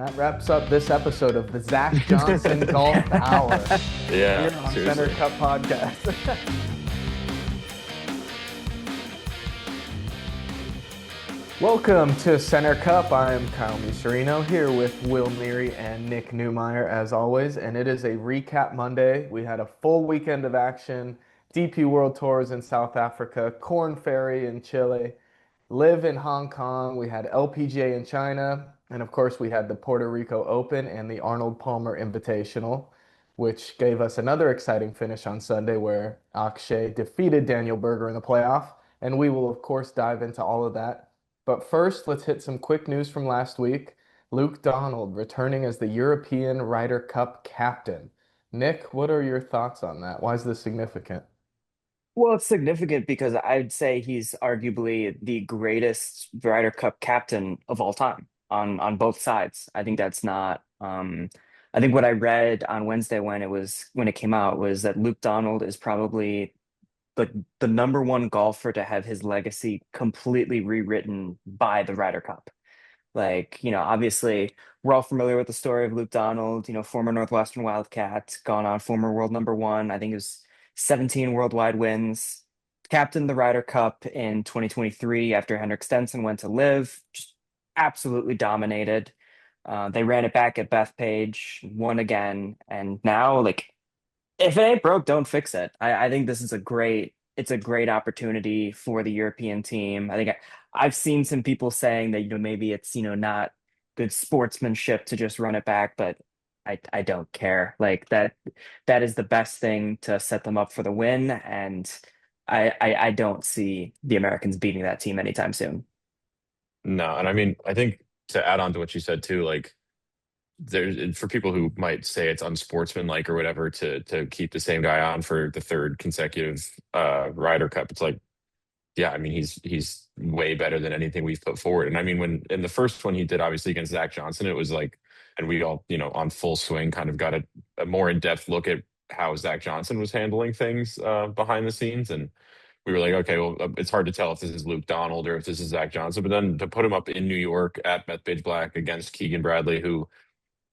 that wraps up this episode of the Zach Johnson Golf Hour Yeah, here on Center seriously. Cup Podcast. Welcome to Center Cup. I'm Kyle Miserino here with Will Neary and Nick Newmeyer as always, and it is a recap Monday. We had a full weekend of action, DP World Tours in South Africa, Corn Ferry in Chile, Live in Hong Kong. We had LPGA in China. And of course, we had the Puerto Rico Open and the Arnold Palmer Invitational, which gave us another exciting finish on Sunday where Akshay defeated Daniel Berger in the playoff. And we will, of course, dive into all of that. But first, let's hit some quick news from last week. Luke Donald returning as the European Ryder Cup captain. Nick, what are your thoughts on that? Why is this significant? Well, it's significant because I'd say he's arguably the greatest Ryder Cup captain of all time on both sides. I think that's not I think what I read on Wednesday when it came out was that Luke Donald is probably the number one golfer to have his legacy completely rewritten by the Ryder Cup. Like, obviously we're all familiar with the story of Luke Donald, former Northwestern Wildcat, gone on former world number one. I think it was 17 worldwide wins, captained the Ryder Cup in 2023 after Henrik Stenson went to live, just absolutely dominated. They ran it back at Bethpage, won again, and now like if it ain't broke, don't fix it. I think this is it's a great opportunity for the European team. I've seen some people saying that, maybe it's, not good sportsmanship to just run it back, but I don't care. Like that is the best thing to set them up for the win. And I don't see the Americans beating that team anytime soon. No, and I mean, I think to add on to what you said too, like there's for people who might say it's unsportsmanlike or whatever to keep the same guy on for the third consecutive Ryder Cup. It's like, yeah, I mean, he's way better than anything we've put forward. And I mean, when in the first one he did obviously against Zach Johnson, it was like, and we all, on full swing kind of got a more in-depth look at how Zach Johnson was handling things behind the scenes. And we were like, okay, well, it's hard to tell if this is Luke Donald or if this is Zach Johnson. But then to put him up in New York at Bethpage Black against Keegan Bradley, who,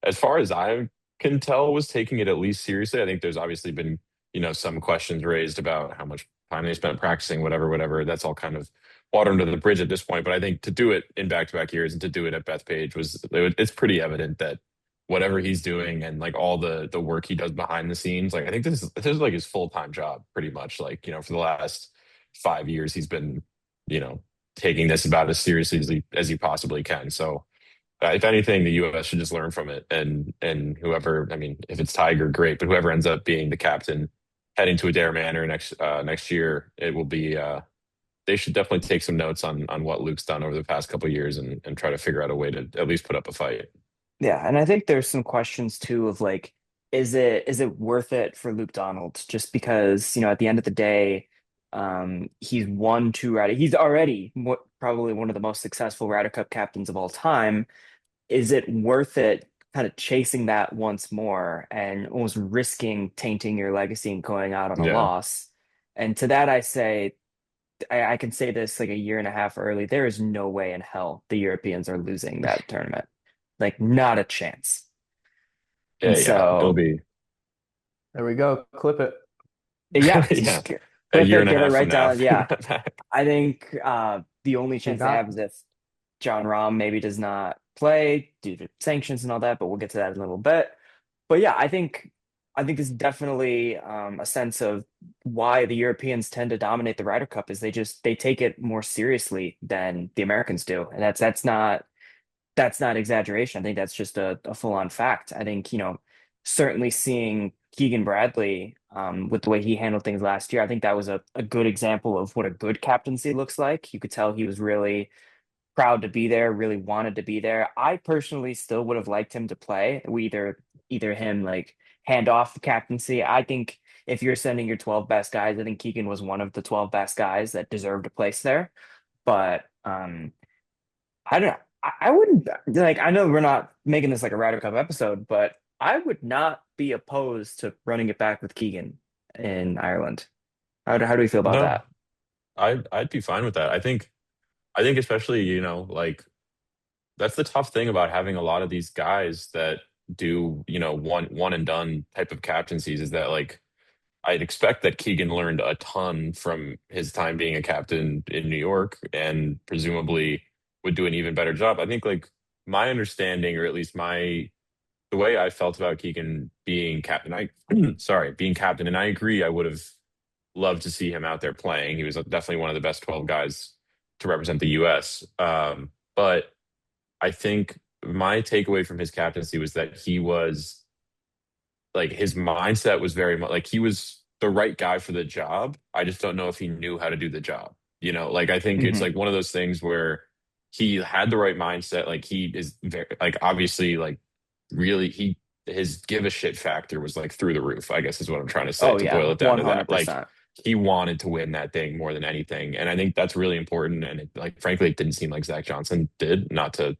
as far as I can tell, was taking it at least seriously. I think there's obviously been, some questions raised about how much time they spent practicing, whatever, whatever. That's all kind of water under the bridge at this point. But I think to do it in back-to-back years and to do it at Bethpage it's pretty evident that whatever he's doing and like all the work he does behind the scenes, like I think this is like his full-time job, pretty much. Like, for the last 5 years, he's been, you know, taking this about as seriously as he possibly can. So if anything, the U.S. should just learn from it, and whoever, I mean, if it's Tiger, great, but whoever ends up being the captain heading to Adair Manor next year, it will be. They should definitely take some notes on what Luke's done over the past couple of years and try to figure out a way to at least put up a fight. Yeah, and I think there's some questions too of like, is it worth it for Luke Donald? Just because, at the end of the day, he's won two Ryder. He's already probably one of the most successful Ryder Cup captains of all time. Is it worth it kind of chasing that once more and almost risking tainting your legacy and going out on a Yeah. loss? And to that, I say, I can say this like a year and a half early, there is no way in hell the Europeans are losing that tournament. Like, not a chance. And Yeah. It'll so, be There we go. Clip it. yeah, yeah, just a flip year it, and a get it half from right now. down. Yeah, I think the only You're chance they have not is if John Rahm maybe does not play due to sanctions and all that, but we'll get to that in a little bit. But yeah, I think this is definitely a sense of why the Europeans tend to dominate the Ryder Cup is they take it more seriously than the Americans do, and that's not exaggeration. I think that's just a full-on fact. I think, certainly seeing Keegan Bradley with the way he handled things last year, I think that was a good example of what a good captaincy looks like. You could tell he was really proud to be there, really wanted to be there. I personally still would have liked him to play. Either him like hand off the captaincy. I think if you're sending your 12 best guys, I think Keegan was one of the 12 best guys that deserved a place there. But I don't know. I wouldn't like. I know we're not making this like a Ryder Cup episode, but I would not be opposed to running it back with Keegan in Ireland. How do we feel about No, that? I'd be fine with that. I think especially, like that's the tough thing about having a lot of these guys that do, one and done type of captaincies is that like I'd expect that Keegan learned a ton from his time being a captain in New York and presumably would do an even better job. I think like my understanding, or at least the way I felt about Keegan being captain, sorry, being captain, and I agree, I would have loved to see him out there playing. He was definitely one of the best 12 guys to represent the US. But I think my takeaway from his captaincy was that he was like his mindset was very much like he was the right guy for the job. I just don't know if he knew how to do the job. Like I think it's Hmm. like one of those things where he had the right mindset. Like he is very like obviously like really his give a shit factor was like through the roof, I guess is what I'm trying to say Oh to boil yeah, it down to that. Like 100%. he wanted to win that thing more than anything. And I think that's really important. And like frankly, it didn't seem like Zach Johnson did, not to,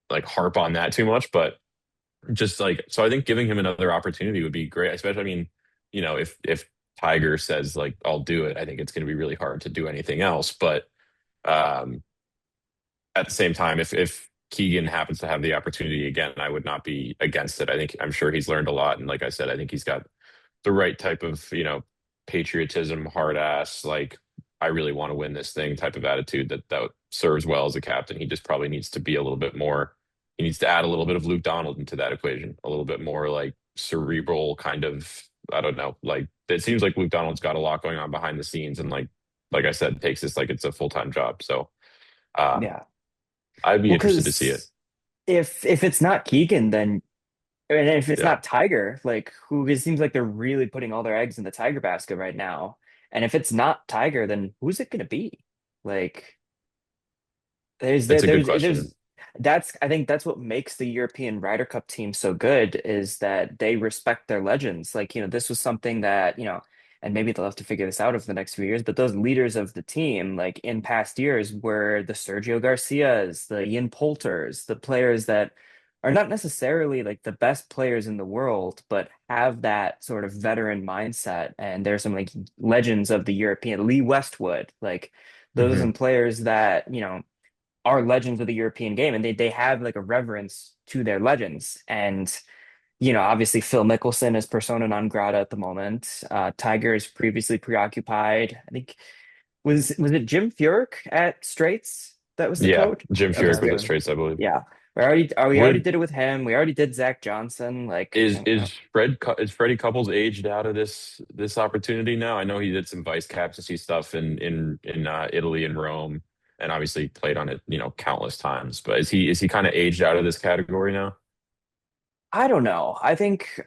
like harp on that too much, but just like so I think giving him another opportunity would be great, especially I mean if Tiger says like I'll do it, I think it's going to be really hard to do anything else, but um at the same time if Keegan happens to have the opportunity again, I would not be against it. I'm sure he's learned a lot, and like I said, I think he's got the right type of patriotism, hard ass, like I really want to win this thing type of attitude that serves well as a captain. He just probably needs to be a little bit more. He needs to add a little bit of Luke Donald into that equation, a little bit more like cerebral kind of. I don't know. Like it seems like Luke Donald's got a lot going on behind the scenes, and like I said, takes this like it's a full-time job. So um, Yeah. I'd be Well, interested to see it. because if it's not Keegan, then and if it's Yeah, not Tiger, like who it seems like they're really putting all their eggs in the Tiger basket right now. And if it's not Tiger, then who's it gonna be? Like it's a good question. that's I think that's what makes the European Ryder Cup team so good is that they respect their legends. Like, this was something that, and maybe they'll have to figure this out over the next few years, but those leaders of the team, like in past years, were the Sergio Garcias, the Ian Poulters, the players that are not necessarily like the best players in the world, but have that sort of veteran mindset. And there's some like legends of the European, Lee Westwood, like those are Hmm. some players that, are legends of the European game, and they have like a reverence to their legends. And obviously Phil Mickelson is persona non grata at the moment. Tiger is previously preoccupied. I think was it Jim Furyk at Straits that was the Yeah, coach? Jim Okay, Furyk was at so Straits, I believe. yeah, we already Would did it with him. We already did Zach Johnson. Like, is Freddie Couples aged out of this opportunity now? I know he did some vice captaincy stuff in Italy and Rome, and obviously played on it countless times. But is he kind of aged out of this category now? I don't know. I think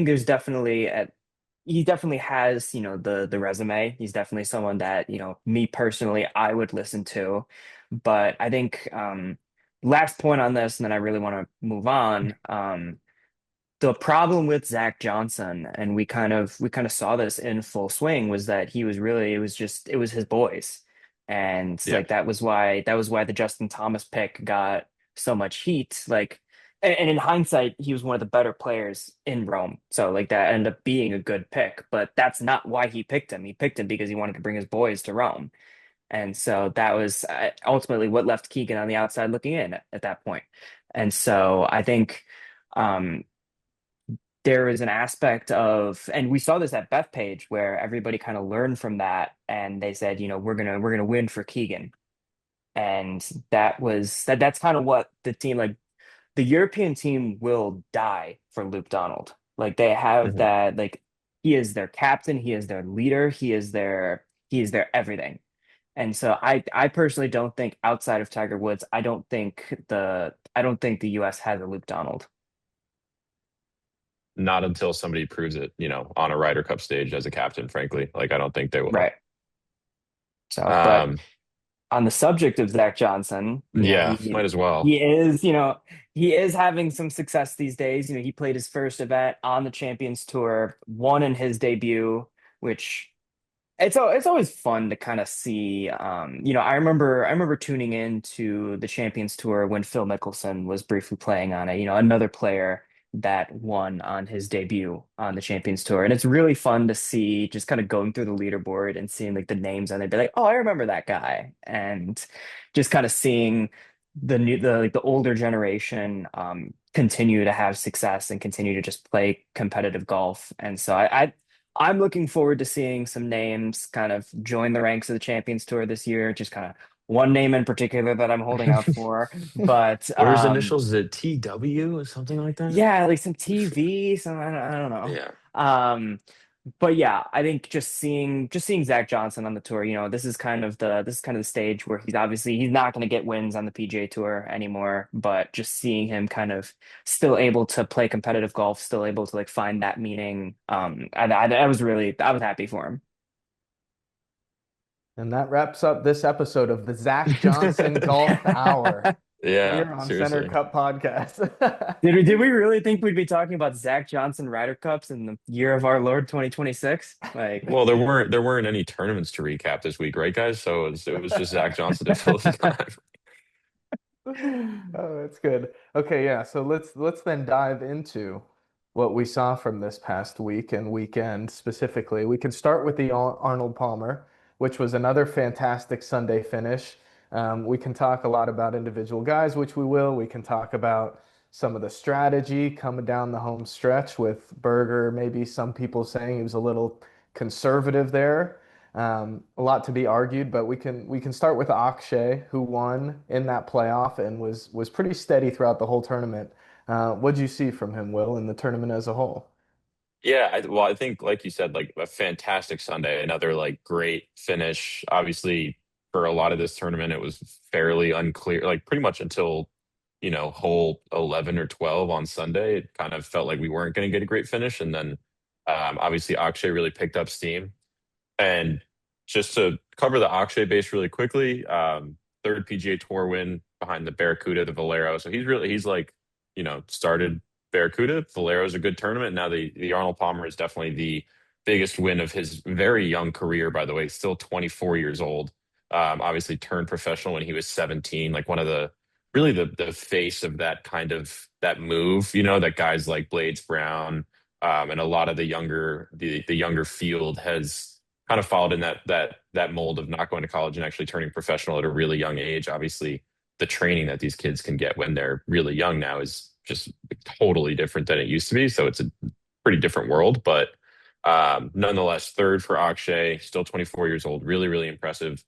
there's definitely at he definitely has, the resume. He's definitely someone that, me personally, I would listen to. But I think last point on this, and then I really want to move on. The problem with Zach Johnson, and we kind of saw this in full swing, was that he was really it was his boys. And Yeah. like that was why the Justin Thomas pick got so much heat. Like and in hindsight, he was one of the better players in Rome. So like that ended up being a good pick, but that's not why he picked him. He picked him because he wanted to bring his boys to Rome. And so that was ultimately what left Keegan on the outside looking in at that point. And so I think um, there is an aspect of, and we saw this at Bethpage where everybody kind of learned from that, and they said, we're gonna win for Keegan, and that's kind of what the team like. The European team will die for Luke Donald. Like they have Mhm. that, like he is their captain, he is their leader, he is their everything. And so I personally don't think outside of Tiger Woods, I don't think the US has a Luke Donald. Not until somebody proves it, on a Ryder Cup stage as a captain, frankly. Like I don't think they will. Right. So, but Um, on the subject of Zach Johnson, yeah, might as well. he is having some success these days. He played his first event on the Champions Tour, won in his debut, which it's always fun to kind of see. I remember tuning in to the Champions Tour when Phil Mickelson was briefly playing on it. Another player that won on his debut on the Champions Tour. And it's really fun to see just kind of going through the leaderboard and seeing like the names and they'd be like, oh, I remember that guy. And just kind of seeing the older generation continue to have success and continue to just play competitive golf. And so I'm looking forward to seeing some names kind of join the ranks of the Champions Tour this year. Just kind of one name in particular that I'm holding out for. But What are his initials? Is it TW or something like that? yeah, like some TV, some I don't know. Yeah. Um, but yeah, I think just seeing Zach Johnson on the tour, this is kind of the stage where he's not going to get wins on the PGA Tour anymore, but just seeing him kind of still able to play competitive golf, still able to like find that meaning. I was happy for him. And that wraps up this episode of the Zach Johnson Golf Hour Yeah, here on Center seriously. Cup Podcast. Did we really think we'd be talking about Zach Johnson Ryder Cups in the year of our Lord 2026? Like, Well, there weren't any tournaments to recap this week, right, guys? So it was just Zach Johnson to fill the time. Oh, that's good. Okay, yeah. So let's then dive into what we saw from this past week and weekend specifically. We can start with the Arnold Palmer, which was another fantastic Sunday finish. We can talk a lot about individual guys, which we will. We can talk about some of the strategy coming down the home stretch with Berger. Maybe some people saying he was a little conservative there. A lot to be argued, but we can start with Akshay, who won in that playoff and was pretty steady throughout the whole tournament. What'd you see from him, Will, in the tournament as a whole? Yeah, well, I think like you said, like a fantastic Sunday, another like great finish. Obviously, for a lot of this tournament, it was fairly unclear, like pretty much until, hole 11 or 12 on Sunday, it kind of felt like we weren't going to get a great finish. And then obviously Akshay really picked up steam. And just to cover the Akshay base really quickly, third PGA Tour win behind the Barracuda, the Valero. So he's like, started Barracuda. Valero is a good tournament. Now the Arnold Palmer is definitely the biggest win of his very young career, by the way, still 24 years old. Obviously turned professional when he was 17, like one of the really the face of that kind of that move, that guys like Blades Brown, and a lot of the younger field has kind of followed in that mold of not going to college and actually turning professional at a really young age. Obviously, the training that these kids can get when they're really young now is just totally different than it used to be. So it's a pretty different world. But nonetheless, third for Akshay, still 24 years old, really, really impressive.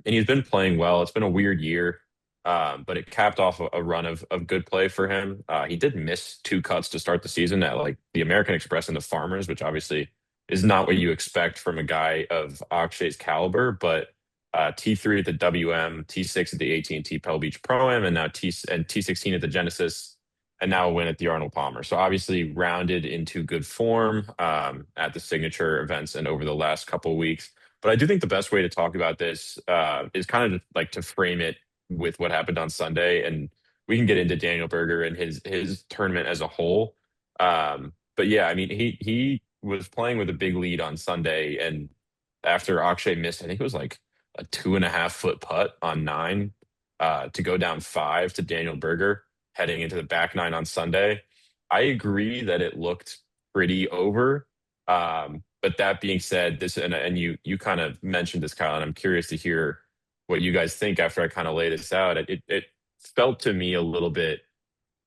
And he's been playing well. It's been a weird year, but it capped off a run of good play for him. He did miss two cuts to start the season at like the American Express and the Farmers, which obviously is not what you expect from a guy of Akshay's caliber. But T3 at the WM, T6 at the AT&T Pebble Beach Pro-Am, and now T16 at the Genesis, and now a win at the Arnold Palmer. So obviously rounded into good form at the signature events and over the last couple of weeks. But I do think the best way to talk about this is kind of like to frame it with what happened on Sunday, and we can get into Daniel Berger and his tournament as a whole. But yeah, I mean, he was playing with a big lead on Sunday, and after Akshay missed, I think it was like a 2.5 foot putt on nine to go down five to Daniel Berger heading into the back nine on Sunday. I agree that it looked pretty over. But that being said, this and you kind of mentioned this, Kyle, and I'm curious to hear what you guys think after I kind of lay this out. It felt to me a little bit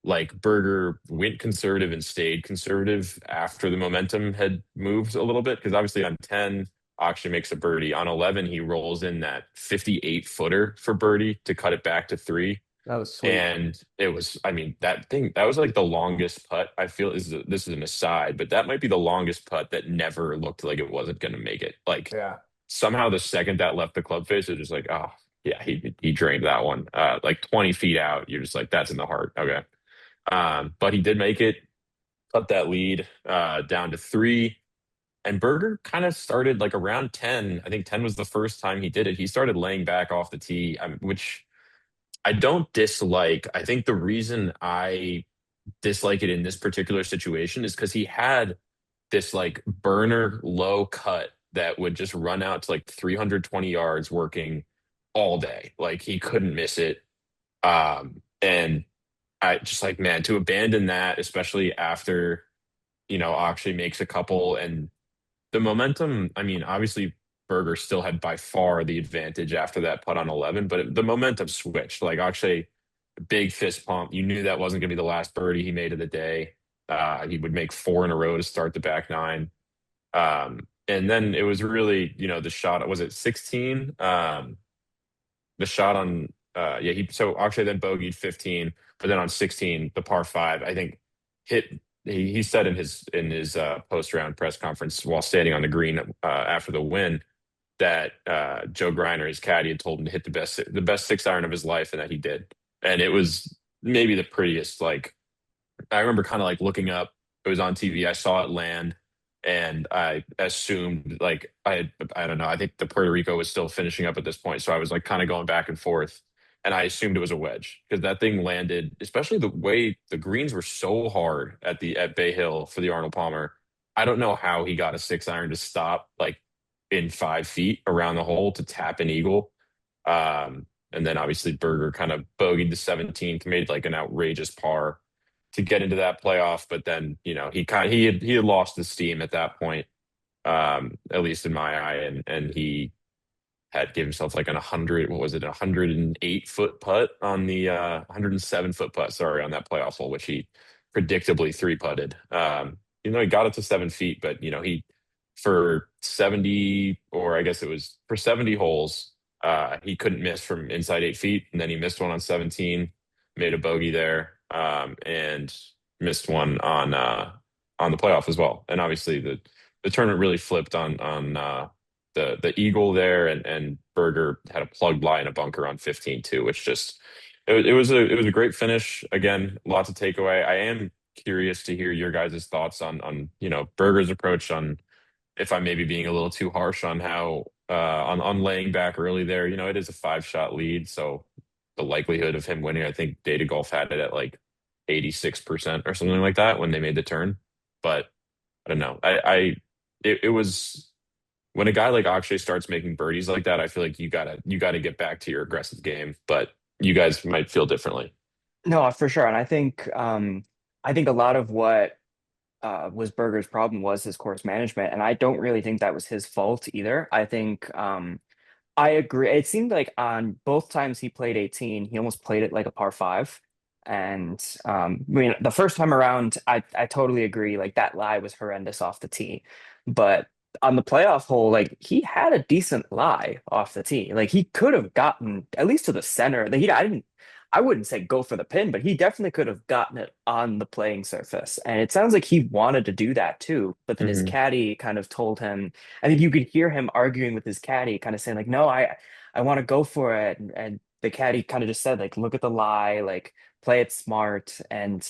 like Berger went conservative and stayed conservative after the momentum had moved a little bit. Because obviously on 10, Akshay makes a birdie. On 11, he rolls in that 58 footer for birdie to cut it back to three. That was sweet. And it was, I mean, that was like the longest putt. I feel this is an aside, but that might be the longest putt that never looked like it wasn't going to make it. Like Yeah. somehow the second that left the club face, it was just like, oh yeah, he drained that one. Like 20 feet out, you're just like, that's in the heart. Okay. But he did make it, cut that lead down to three. And Berger kind of started like around 10. I think 10 was the first time he did it. He started laying back off the tee, which I don't dislike. I think the reason I dislike it in this particular situation is because he had this like burner low cut that would just run out to like 320 yards working all day. Like he couldn't miss it. And I just like, man, to abandon that, especially after, Akshay makes a couple and the momentum, I mean, obviously Berger still had by far the advantage after that putt on 11, but the momentum switched. Like Akshay, big fist pump. You knew that wasn't going to be the last birdie he made of the day. He would make four in a row to start the back nine. And then it was really, the shot, was it 16? The shot on yeah, so Akshay then bogeyed 15, but then on 16, the par five, I think hit he said in his post round press conference while standing on the green after the win that Joe Griner, his caddy, had told him to hit the best 6 iron of his life, and that he did. And it was maybe the prettiest. Like I remember kind of like looking up. It was on TV. I saw it land, and I assumed like I don't know. I think the Puerto Rico was still finishing up at this point, so I was like kind of going back and forth, and I assumed it was a wedge because that thing landed, especially the way the greens were so hard at Bay Hill for the Arnold Palmer. I don't know how he got a 6 iron to stop like in 5 feet around the hole to tap an eagle. And then obviously Berger kind of bogeyed the 17th, made like an outrageous par to get into that playoff. But then, he had lost the steam at that point, at least in my eye, and he had given himself like 100, what was it, 108-foot putt on the 107-foot putt, sorry, on that playoff hole, which he predictably three putted. He got it to 7 feet, but he for 70, or I guess it was for 70 holes, he couldn't miss from inside 8 feet, and then he missed one on 17, made a bogey there, and missed one on the playoff as well. And obviously the tournament really flipped on the eagle there, and Berger had a plugged lie in a bunker on 15 too, which just it was a great finish. Again, lots to take away. I am curious to hear your guys' thoughts on Berger's approach, on if I'm maybe being a little too harsh on how on laying back early there. It is a 5-shot lead, so the likelihood of him winning, I think Data Golf had it at like 86% or something like that when they made the turn. But I don't know. It was when a guy like Akshay starts making birdies like that, I feel like you gotta get back to your aggressive game. But you guys might feel differently. No, for sure. And I think a lot of what was Berger's problem was his course management, and I don't really think that was his fault either. I think I agree. It seemed like on both times he played 18, he almost played it like a par five. And I mean, the first time around, I totally agree. Like that lie was horrendous off the tee, but on the playoff hole, like he had a decent lie off the tee. Like he could have gotten at least to the center. I wouldn't say go for the pin, but he definitely could have gotten it on the playing surface. And it sounds like he wanted to do that too. But then his Hmm. caddy kind of told him, I think you could hear him arguing with his caddy, kind of saying like, "No, I want to go for it." And the caddy kind of just said like, "Look at the lie, like play it smart." And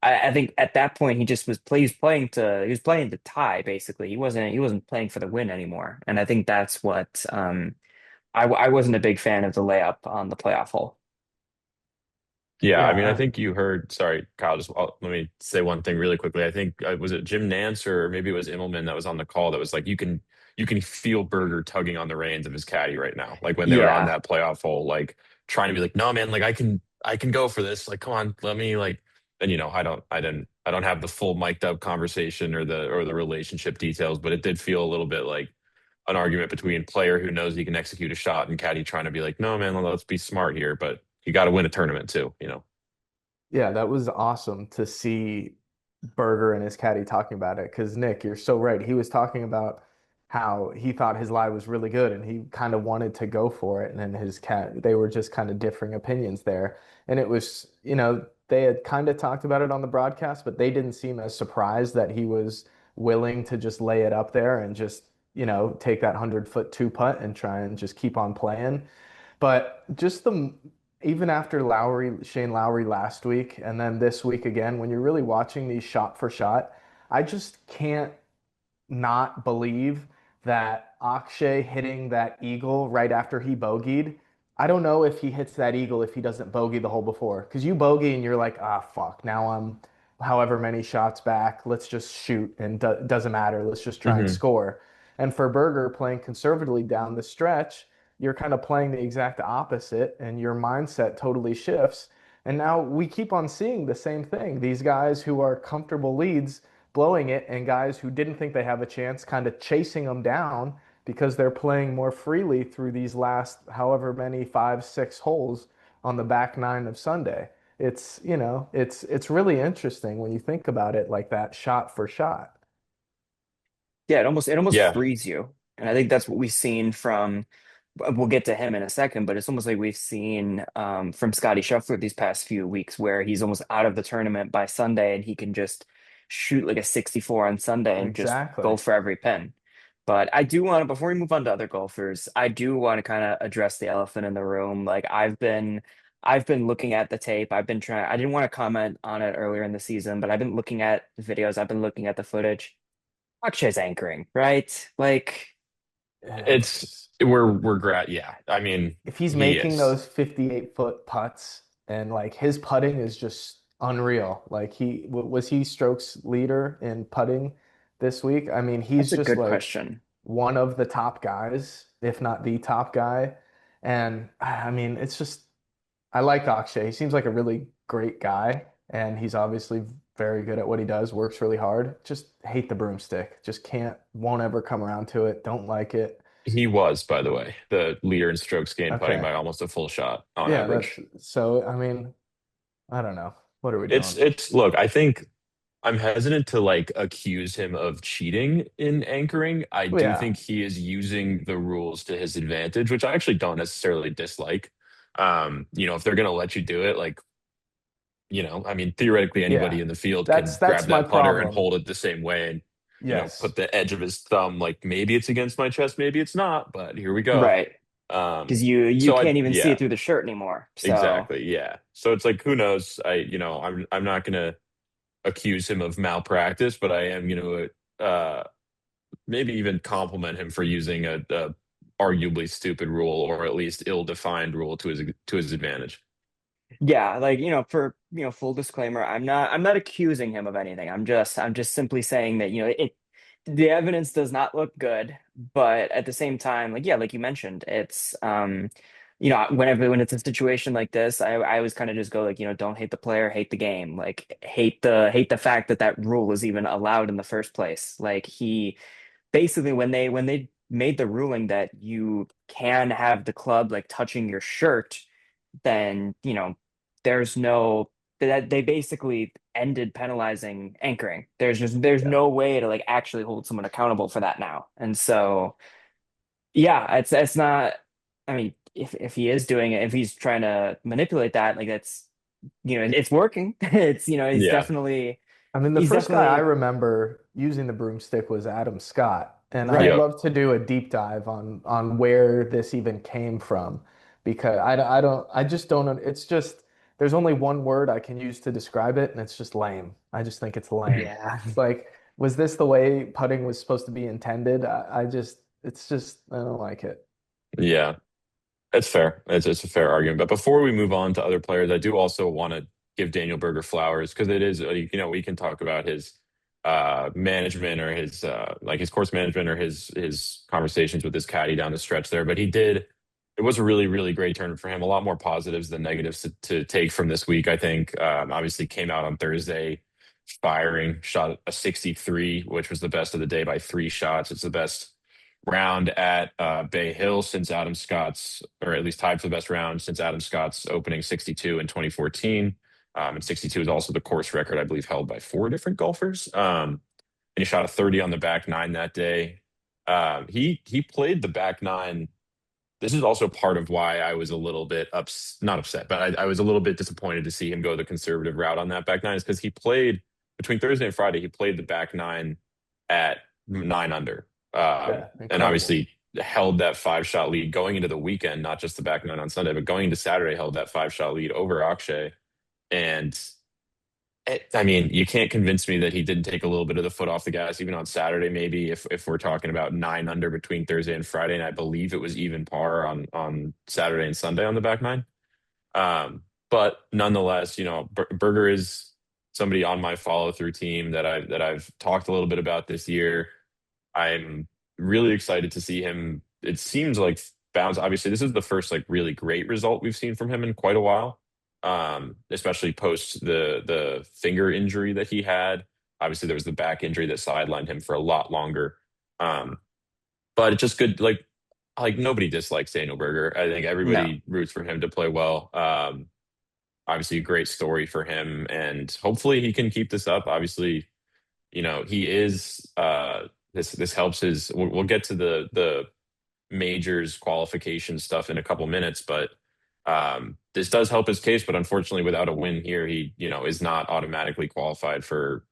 I think at that point he just he was playing to tie basically. He wasn't playing for the win anymore. And I think that's what I wasn't a big fan of the layup on the playoff hole. Yeah, I mean, I Yeah, think you heard. Sorry, Kyle. Just let me say one thing really quickly. I think was it Jim Nance or maybe it was Immelman that was on the call that was like, you can feel Berger tugging on the reins of his caddy right now, like when they were on Yeah. that playoff hole, like trying to be like, no, man, like I can go for this. Like, come on, let me like. And I don't have the full mic'd up conversation or the relationship details, but it did feel a little bit like an argument between player who knows he can execute a shot and caddy trying to be like, no, man, let's be smart here, but you got to win a tournament too. yeah, that was awesome to see Berger and his caddy talking about it. Because Nick, you're so right. He was talking about how he thought his lie was really good and he kind of wanted to go for it. And then they were just kind of differing opinions there. And it was, they had kind of talked about it on the broadcast, but they didn't seem as surprised that he was willing to just lay it up there and just, take that 100-foot two putt and try and just keep on playing. But just even after Shane Lowry last week, and then this week again, when you're really watching these shot for shot, I just can't not believe that Akshay hitting that eagle right after he bogeyed. I don't know if he hits that eagle if he doesn't bogey the hole before. Because you bogey and you're like, ah, fuck, now I'm however many shots back. Let's just shoot and doesn't matter. Let's just try and Hmm. score. And for Berger playing conservatively down the stretch, you're kind of playing the exact opposite and your mindset totally shifts. And now we keep on seeing the same thing. These guys who are comfortable leads blowing it, and guys who didn't think they have a chance kind of chasing them down because they're playing more freely through these last however many five, six holes on the back nine of Sunday. It's really interesting when you think about it like that, shot for shot. Yeah, it almost Yeah, frees you. And I think that's what we've seen from we'll get to him in a second, but it's almost like we've seen from Scotty Scheffler these past few weeks where he's almost out of the tournament by Sunday and he can just shoot like a 64 on Sunday and just Exactly. go for every pin. But I do want to, before we move on to other golfers, I do want to kind of address the elephant in the room. Like I've been looking at the tape. I didn't want to comment on it earlier in the season, but I've been looking at the videos, I've been looking at the footage. Akshay's anchoring, right? Like, It's just yeah. I mean, if he's he making is. those 58-foot putts and like his putting is just unreal. Like was he strokes leader in putting this week? I mean, he's that's a just good like question. one of the top guys, if not the top guy. And I mean, it's just I like Akshay. He seems like a really great guy, and he's obviously very good at what he does, works really hard. Just hate the broomstick. Just can't, won't ever come around to it. Don't like it. He was, by the way, the leader in strokes gained putting Okay. by almost a full shot on Yeah, that's average. so I mean, I don't know. What are we doing? It's look, I think I'm hesitant to like accuse him of cheating in anchoring. I Well, do yeah. think he is using the rules to his advantage, which I actually don't necessarily dislike. If they're gonna let you do it, like, I mean, theoretically anybody Yeah. in the field That's can that's grab my that putter and problem. hold it the same way and, Yes. put the edge of his thumb, like maybe it's against my chest, maybe it's not, but here we go. Right. Um, Because you so can't even see it yeah, through the shirt anymore. So exactly. Yeah. So it's like, who knows? I'm not gonna accuse him of malpractice, but I am maybe even compliment him for using a arguably stupid rule or at least ill-defined rule to his advantage. yeah, like for full disclaimer, I'm not accusing him of anything. I'm just simply saying that the evidence does not look good, but at the same time, like yeah, like you mentioned, it's whenever when it's a situation like this, I always kind of just go like, don't hate the player, hate the game. Like hate the fact that that rule is even allowed in the first place. Like he basically when they made the ruling that you can have the club like touching your shirt, then there's no that they basically ended penalizing anchoring. There's Yeah. no way to like actually hold someone accountable for that now. And so yeah, it's not. I mean, if he is doing it, if he's trying to manipulate that, like that's it's working. It's he's Yeah. definitely I mean, the he's first guy I definitely remember using the broomstick was Adam Scott, and I'd right. Yep. love to do a deep dive on where this even came from because I just don't it's just there's only one word I can use to describe it, and it's just lame. I just think it's lame. Yeah. It's like, was this the way putting was supposed to be intended? I just it's just I don't like it. Yeah. It's fair. It's a fair argument. But before we move on to other players, I do also want to give Daniel Berger flowers because it is, we can talk about his management or his like his course management or his conversations with his caddy down the stretch there. But it was a really, really great tournament for him. A lot more positives than negatives to take from this week, I think. Obviously came out on Thursday firing, shot a 63, which was the best of the day by 3 shots. It's the best round at Bay Hill since Adam Scott's, or at least tied for the best round since Adam Scott's opening 62 in 2014. And 62 is also the course record, I believe, held by four different golfers. And he shot a 30 on the back nine that day. He played the back nine. This is also part of why I was a little bit not upset, but I was a little bit disappointed to see him go the conservative route on that back nine, is because he played between Thursday and Friday, he played the back nine at 9 under. Yeah, And incredible. obviously held that 5 shot lead going into the weekend, not just the back nine on Sunday, but going into Saturday, held that 5 shot lead over Akshay. And I mean, you can't convince me that he didn't take a little bit of the foot off the gas even on Saturday, maybe if we're talking about 9 under between Thursday and Friday. And I believe it was even par on Saturday and Sunday on the back nine. But nonetheless, Berger is somebody on my follow through team that I've talked a little bit about this year. I'm really excited to see him. It seems like bounce. Obviously, this is the first like really great result we've seen from him in quite a while. especially post the finger injury that he had. Obviously, there was the back injury that sidelined him for a lot longer. Um, but it's just good. Like nobody dislikes Daniel Berger. I think No, everybody roots for him to play well. Obviously, a great story for him, and hopefully he can keep this up. Obviously, he is. This helps his. We'll get to the majors qualification stuff in a couple minutes, but this does help his case. But unfortunately, without a win here, he is not automatically qualified for.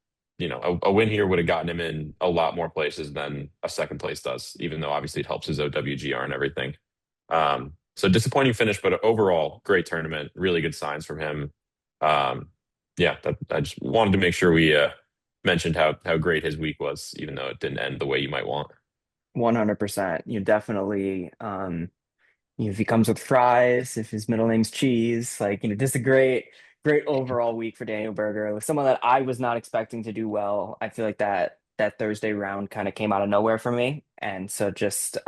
A win here would have gotten him in a lot more places than a second place does, even though obviously it helps his OWGR and everything. So disappointing finish, but overall great tournament. Really good signs from him. Um, yeah, I just wanted to make sure we mentioned how great his week was, even though it didn't end the way you might want. 100%. You definitely, if he comes with fries, if his middle name's Cheese, like, just a great overall week for Daniel Berger. Like someone that I was not expecting to do well. I feel like that Thursday round kind of came out of nowhere for me. And so just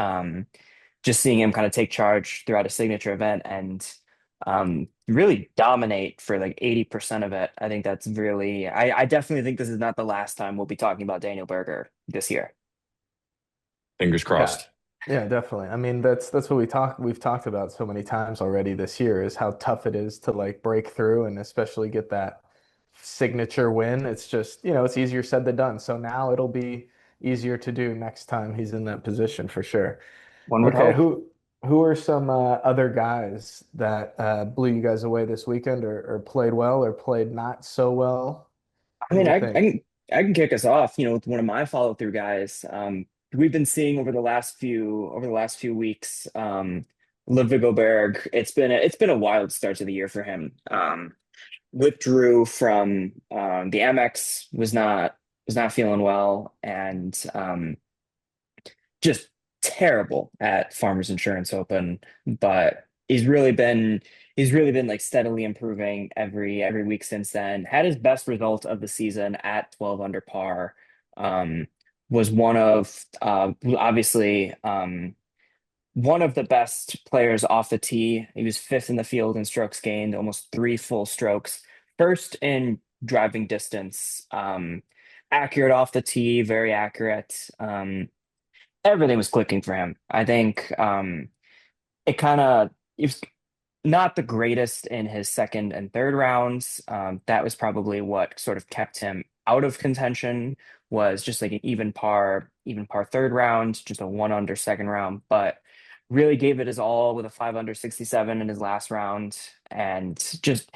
seeing him kind of take charge throughout a signature event and really dominate for like 80% of it. I think that's really, I definitely think this is not the last time we'll be talking about Daniel Berger this year. Fingers Yeah. crossed. Yeah, definitely. I mean, that's what we've talked about so many times already this year is how tough it is to like break through and especially get that signature win. It's just, it's easier said than done. So now it'll be easier to do next time he's in that position for sure. One would Okay, hope. who are some other guys that blew you guys away this weekend or played well or played not so well? I What do mean, you I, I think? can I can kick us off, with one of my follow through guys. We've been seeing over the last few weeks, Ludwig Oberg. It's been a wild start to the year for him. Withdrew from the Amex, was not feeling well, and just terrible at Farmers Insurance Open, but he's really been like steadily improving every week since then. Had his best result of the season at 12 under par. Um, was obviously one of the best players off the tee. He was fifth in the field in strokes gained, almost three full strokes. First in driving distance. Accurate off the tee, very accurate. Everything was clicking for him. I think it was not the greatest in his second and third rounds. That was probably what sort of kept him out of contention, was just like an even par third round, just a one under second round, but really gave it his all with a five under 67 in his last round. And just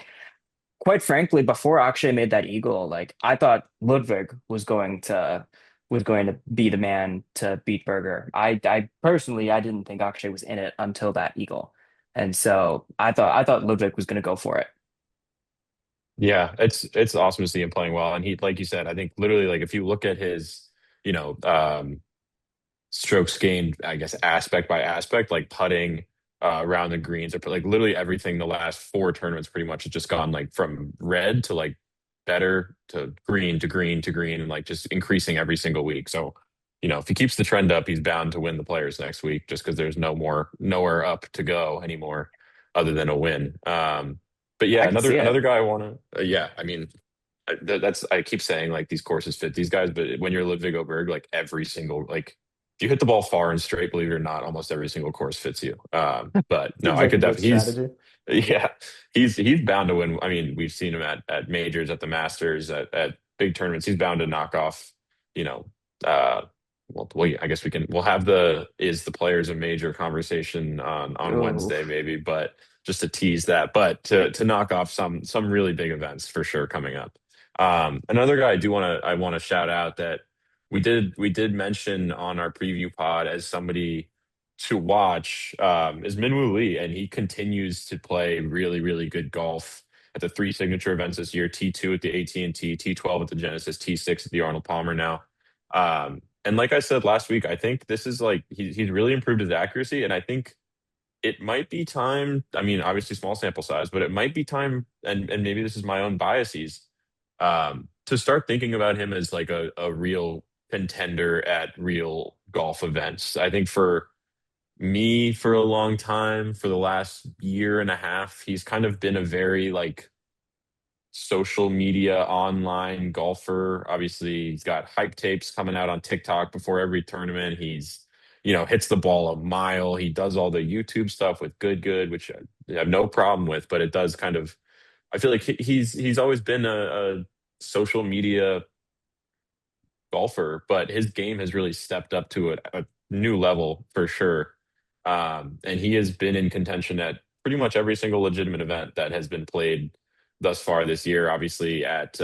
quite frankly, before Akshay made that eagle, like I thought Ludwig was going to be the man to beat Berger. I personally I didn't think Akshay was in it until that eagle. And so I thought Ludwig was going to go for it. Yeah, it's awesome to see him playing well. And he, like you said, I think literally like if you look at his, you know, strokes gained, I guess, aspect by aspect, like putting around the greens, or like literally everything the last four tournaments pretty much has just gone like from red to like better to green to green to green and like just increasing every single week. So, if he keeps the trend up, he's bound to win the players next week just because there's nowhere up to go anymore other than a win. But yeah, I could see another it. guy I want to, yeah, I mean, I keep saying like these courses fit these guys, but when you're Ludwig Oberg, like every single like if you hit the ball far and straight, believe it or not, almost every single course fits you. But no, Seems I like a could good definitely strategy. yeah, he's bound to win. I mean, we've seen him at majors, at the Masters, at big tournaments. He's bound to knock off, you know, uh I guess we'll have the is the players a major conversation on Ooh. Wednesday maybe, but just to tease that, but to knock off some really big events for sure coming up. Another guy I want to shout out that we did mention on our preview pod as somebody to watch is Minwoo Lee, and he continues to play really really good golf at the three signature events this year: T2 at the AT&T, T12 at the Genesis, T6 at the Arnold Palmer now. And like I said last week, I think this is like he's really improved his accuracy, and I think it might be time. I mean, obviously small sample size, but it might be time, and maybe this is my own biases, to start thinking about him as like a real contender at real golf events. I think for me for a long time, for the last year and a half. He's kind of been a very like social media online golfer. Obviously, he's got hype tapes coming out on TikTok before every tournament. He's, hits the ball a mile. He does all the YouTube stuff with Good, which I have no problem with, but it does kind of, I feel like he's always been a social media golfer, but his game has really stepped up to a new level for sure. And he has been in contention at pretty much every single legitimate event that has been played thus far this year. Obviously, at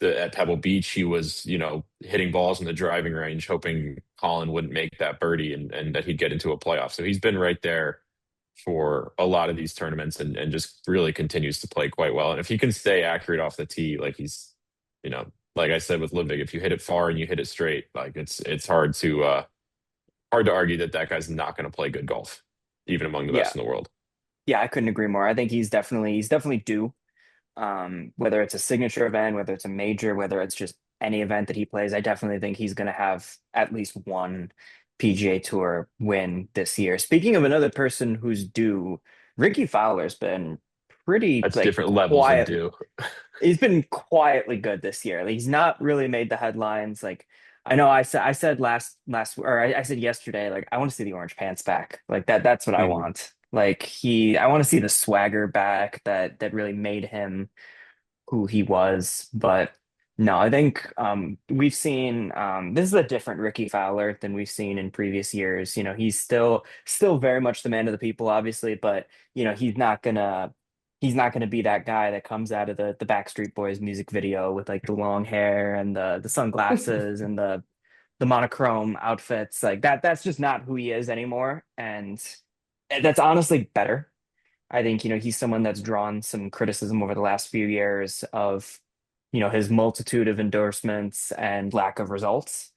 Pebble Beach, he was, hitting balls in the driving range, hoping Colin wouldn't make that birdie and that he'd get into a playoff. So he's been right there for a lot of these tournaments and just really continues to play quite well. And if he can stay accurate off the tee, like like I said with Ludwig, if you hit it far and you hit it straight, like it's hard to argue that that guy's not going to play good golf, even among the Yeah. best in the world. Yeah, I couldn't agree more. I think he's definitely due. Whether it's a signature event, whether it's a major, whether it's just any event that he plays, I definitely think he's going to have at least one PGA Tour win this year. Speaking of another person who's due, Ricky Fowler's been pretty That's like different levels of quiet. due. He's been quietly good this year. Like, he's not really made the headlines. Like, I know I said I said yesterday, like, I want to see the orange pants back. Like, that's what I Mhm. want. Like, I want to see the swagger back that really made him who he was. But no, I think we've seen this is a different Ricky Fowler than we've seen in previous years. He's still very much the man of the people, obviously, but he's not gonna be that guy that comes out of the Backstreet Boys music video with like the long hair and the sunglasses and the monochrome outfits. Like that's just not who he is anymore. And that's honestly better. I think, he's someone that's drawn some criticism over the last few years of, his multitude of endorsements and lack of results.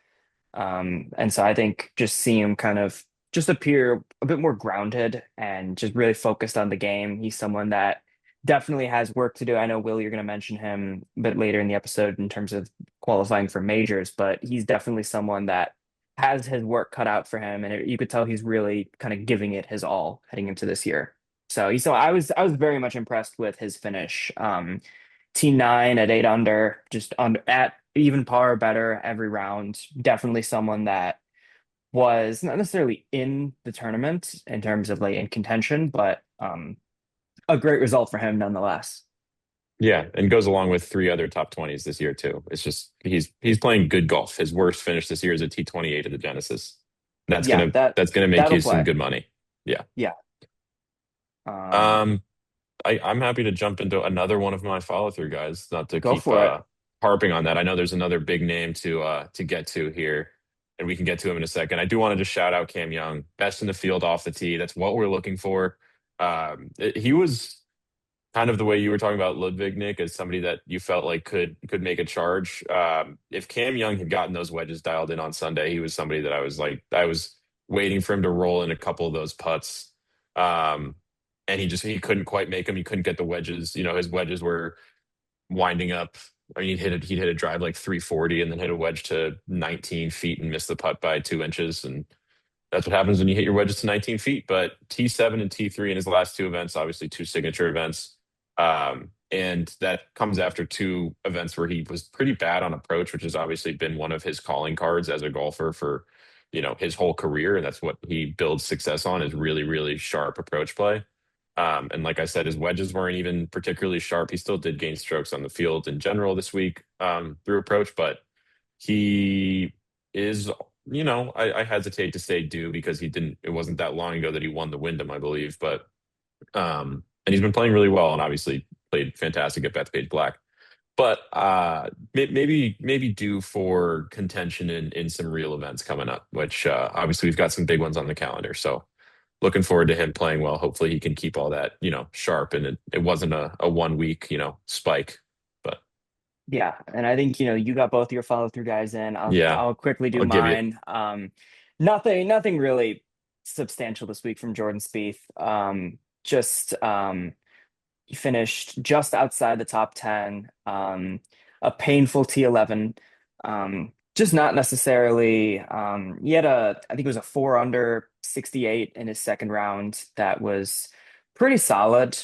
And so I think just seeing him kind of just appear a bit more grounded and just really focused on the game. He's someone that definitely has work to do. I know, Will, you're going to mention him a bit later in the episode in terms of qualifying for majors, but he's definitely someone that has his work cut out for him, and you could tell he's really kind of giving it his all heading into this year. So I was very much impressed with his finish. T9 at 8 under, just under at even par or better every round. Definitely someone that was not necessarily in the tournament in terms of like in contention, but a great result for him nonetheless. Yeah, and goes along with three other top 20s this year too. It's just he's playing good golf. His worst finish this year is a T28 at the Genesis. That's Yeah, gonna that's gonna make that'll you some play. good money. Yeah. Yeah. Um, Um, I'm happy to jump into another one of my follow through guys, not to go keep for it. harping on that. I know there's another big name to get to here, and we can get to him in a second. I do want to just shout out Cam Young, best in the field off the tee. That's what we're looking for. He was kind of the way you were talking about Ludwig, Nick, as somebody that you felt like could make a charge. If Cam Young had gotten those wedges dialed in on Sunday, he was somebody that I was waiting for him to roll in a couple of those putts. Um, and he couldn't quite make them. He couldn't get the wedges. His wedges were winding up. I mean, he'd hit a drive like 340 and then hit a wedge to 19 feet and missed the putt by 2 inches. And that's what happens when you hit your wedges to 19 feet. But T7 and T3 in his last two events, obviously two signature events. And that comes after two events where he was pretty bad on approach, which has obviously been one of his calling cards as a golfer for, his whole career. And that's what he builds success on is really, really sharp approach play. And like I said, his wedges weren't even particularly sharp. He still did gain strokes on the field in general this week through approach, but he is, I hesitate to say due because it wasn't that long ago that he won the Wyndham, I believe. But, and he's been playing really well and obviously played fantastic at Bethpage Black. But maybe due for contention in some real events coming up, which obviously we've got some big ones on the calendar. So looking forward to him playing well. Hopefully he can keep all that, sharp and it wasn't a 1 week, spike. But Yeah, and I think you got both your follow through guys in. I'll yeah, I'll quickly do I'll give you. mine. Nothing really substantial this week from Jordan Spieth. Just he finished just outside the top 10. A painful T11. just not necessarily. He had I think it was a 4 under 68 in his second round. That was pretty solid.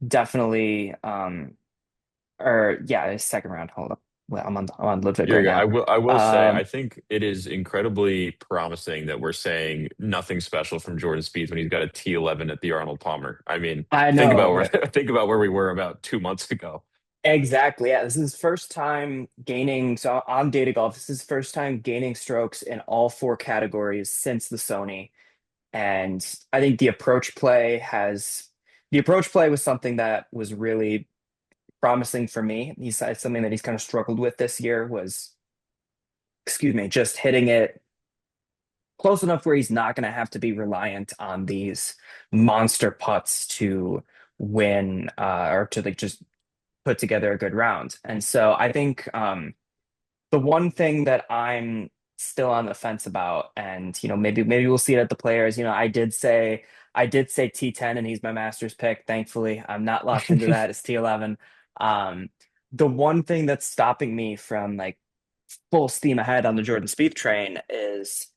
Definitely, or yeah, his second round. Hold up. Well, I'm on Ludwig You're right good. now. I will say I Um, think it is incredibly promising that we're saying nothing special from Jordan Spieth when he's got a T11 at the Arnold Palmer. I mean, I think about know. where think about where we were about 2 months ago. Exactly. Yeah, this is his first time gaining. So on Data Golf, this is his first time gaining strokes in all four categories since the Sony. And I think the approach play was something that was really promising for me. It's something that he's kind of struggled with this year was, excuse me, just hitting it close enough where he's not going to have to be reliant on these monster putts to win or to like just put together a good round. And so I think the one thing that I'm still on the fence about, and maybe we'll see it at the players. I did say T10 and he's my master's pick. Thankfully, I'm not locked into that. It's T11. Um, the one thing that's stopping me from like full steam ahead on the Jordan Spieth train is,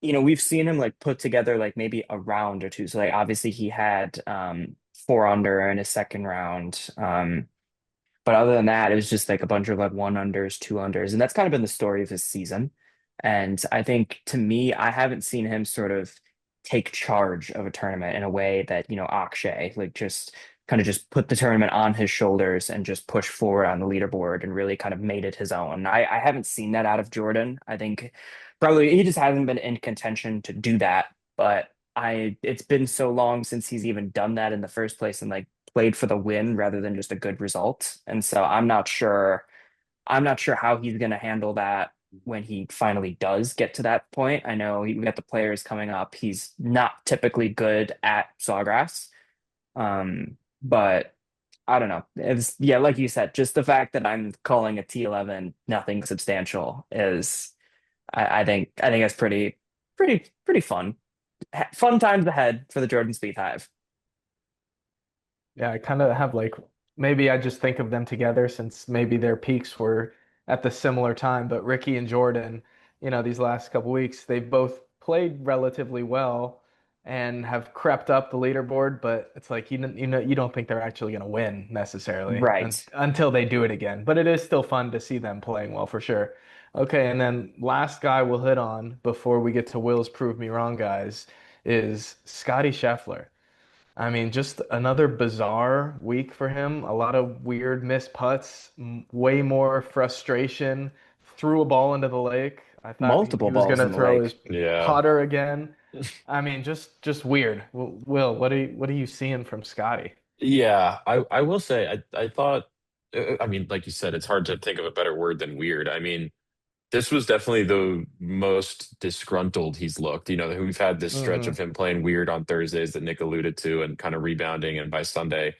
we've seen him like put together like maybe a round or two. So like obviously he had 4 under in his second round. But other than that, it was just like a bunch of like 1 unders, 2 unders, and that's kind of been the story of his season. And I think to me, I haven't seen him sort of take charge of a tournament in a way that, Akshay, like just kind of just put the tournament on his shoulders and just push forward on the leaderboard and really kind of made it his own. I haven't seen that out of Jordan. I think probably he just hasn't been in contention to do that. But it's been so long since he's even done that in the first place. And like played for the win rather than just a good result. And so I'm not sure how he's going to handle that when he finally does get to that point. I know we got the players coming up. He's not typically good at Sawgrass. But I don't know. It's yeah, like you said, just the fact that I'm calling a T11 nothing substantial is I think that's pretty fun. Fun times ahead for the Jordan Spieth Hive. Yeah, I kind of have like maybe I just think of them together since maybe their peaks were at the similar time. But Ricky and Jordan, these last couple weeks, they've both played relatively well and have crept up the leaderboard. But it's like you don't think they're actually going to win necessarily Right. until they do it again. But it is still fun to see them playing well for sure. Okay, and then last guy we'll hit on before we get to Will's prove me wrong, guys, is Scotty Scheffler. I mean, just another bizarre week for him. A lot of weird missed putts, way more frustration. Threw a ball into the lake. I thought he Multiple was going balls to in the throw lake. his Yeah. putter again. I mean, just weird. Will, what are you seeing from Scotty? Yeah, I will say I thought I mean, like you said, it's hard to think of a better word than weird. I mean, this was definitely the most disgruntled he's looked. We've had this stretch Hmm. of him playing weird on Thursdays that Nick alluded to and kind of rebounding, and by Sunday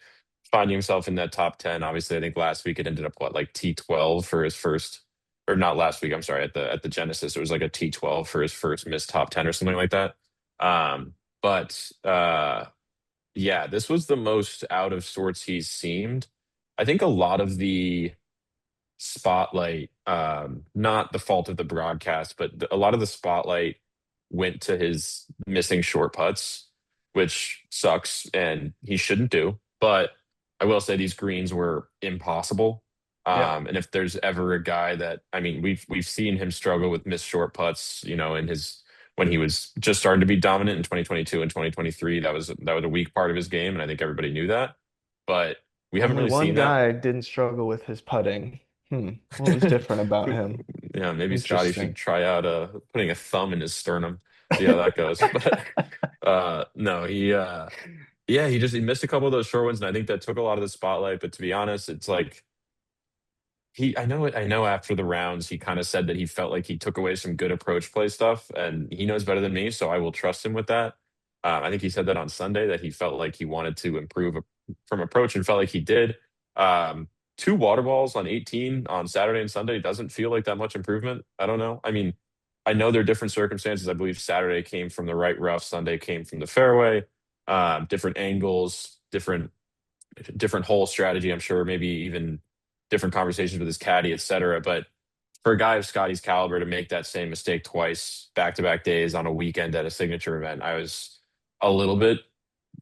finding himself in that top 10. Obviously, I think last week it ended up what, like T12 for his first, or not last week, I'm sorry, at the Genesis. It was like a T12 for his first missed top 10 or something like that. But yeah, this was the most out of sorts he's seemed. I think a lot of the spotlight, not the fault of the broadcast, but a lot of the spotlight went to his missing short putts, which sucks and he shouldn't do. But I will say these greens were impossible. Yep. And if there's ever a guy that, I mean, we've seen him struggle with missed short putts, in his when he was just starting to be dominant in 2022 and 2023. That was a weak part of his game, and I think everybody knew that. But we haven't Only really one seen that. guy didn't struggle with his putting. What was different about him? Yeah, maybe Scotty should Interesting. try out putting a thumb in his sternum, see how that goes. But no, he missed a couple of those short ones, and I think that took a lot of the spotlight. But to be honest, it's like I know after the rounds he kind of said that he felt like he took away some good approach play stuff, and he knows better than me, so I will trust him with that. I think he said that on Sunday that he felt like he wanted to improve from approach and felt like he did. Um, Two water balls on 18 on Saturday and Sunday doesn't feel like that much improvement. I don't know. I mean, I know there are different circumstances. I believe Saturday came from the right rough, Sunday came from the fairway. Different angles, different hole strategy. I'm sure maybe even different conversations with his caddy, et cetera. But for a guy of Scotty's caliber to make that same mistake twice, back to back days on a weekend at a signature event, I was a little bit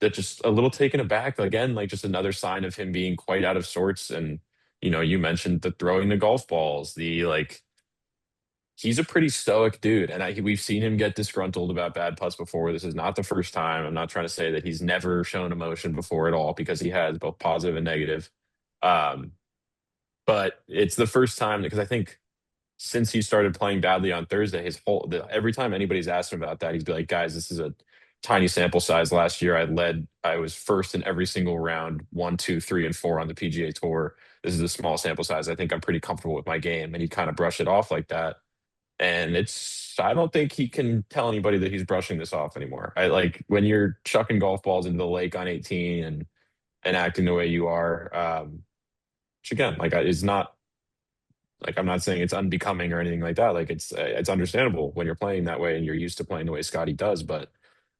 that just a little taken aback. Again, like just another sign of him being quite out of sorts. And you mentioned the throwing the golf balls, the like he's a pretty stoic dude, and we've seen him get disgruntled about bad putts before. This is not the first time. I'm not trying to say that he's never shown emotion before at all, because he has both positive and negative. Um, but it's the first time because I think since he started playing badly on Thursday, every time anybody's asked him about that, he's be like, "Guys, this is a tiny sample size. Last year, I was first in every single round, one, two, three, and four on the PGA Tour. This is a small sample size. I think I'm pretty comfortable with my game." And he kind of brushed it off like that. And I don't think he can tell anybody that he's brushing this off anymore. I like when you're chucking golf balls into the lake on 18 and acting the way you are. Which again, like is not like I'm not saying it's unbecoming or anything like that. Like it's understandable when you're playing that way and you're used to playing the way Scotty does, but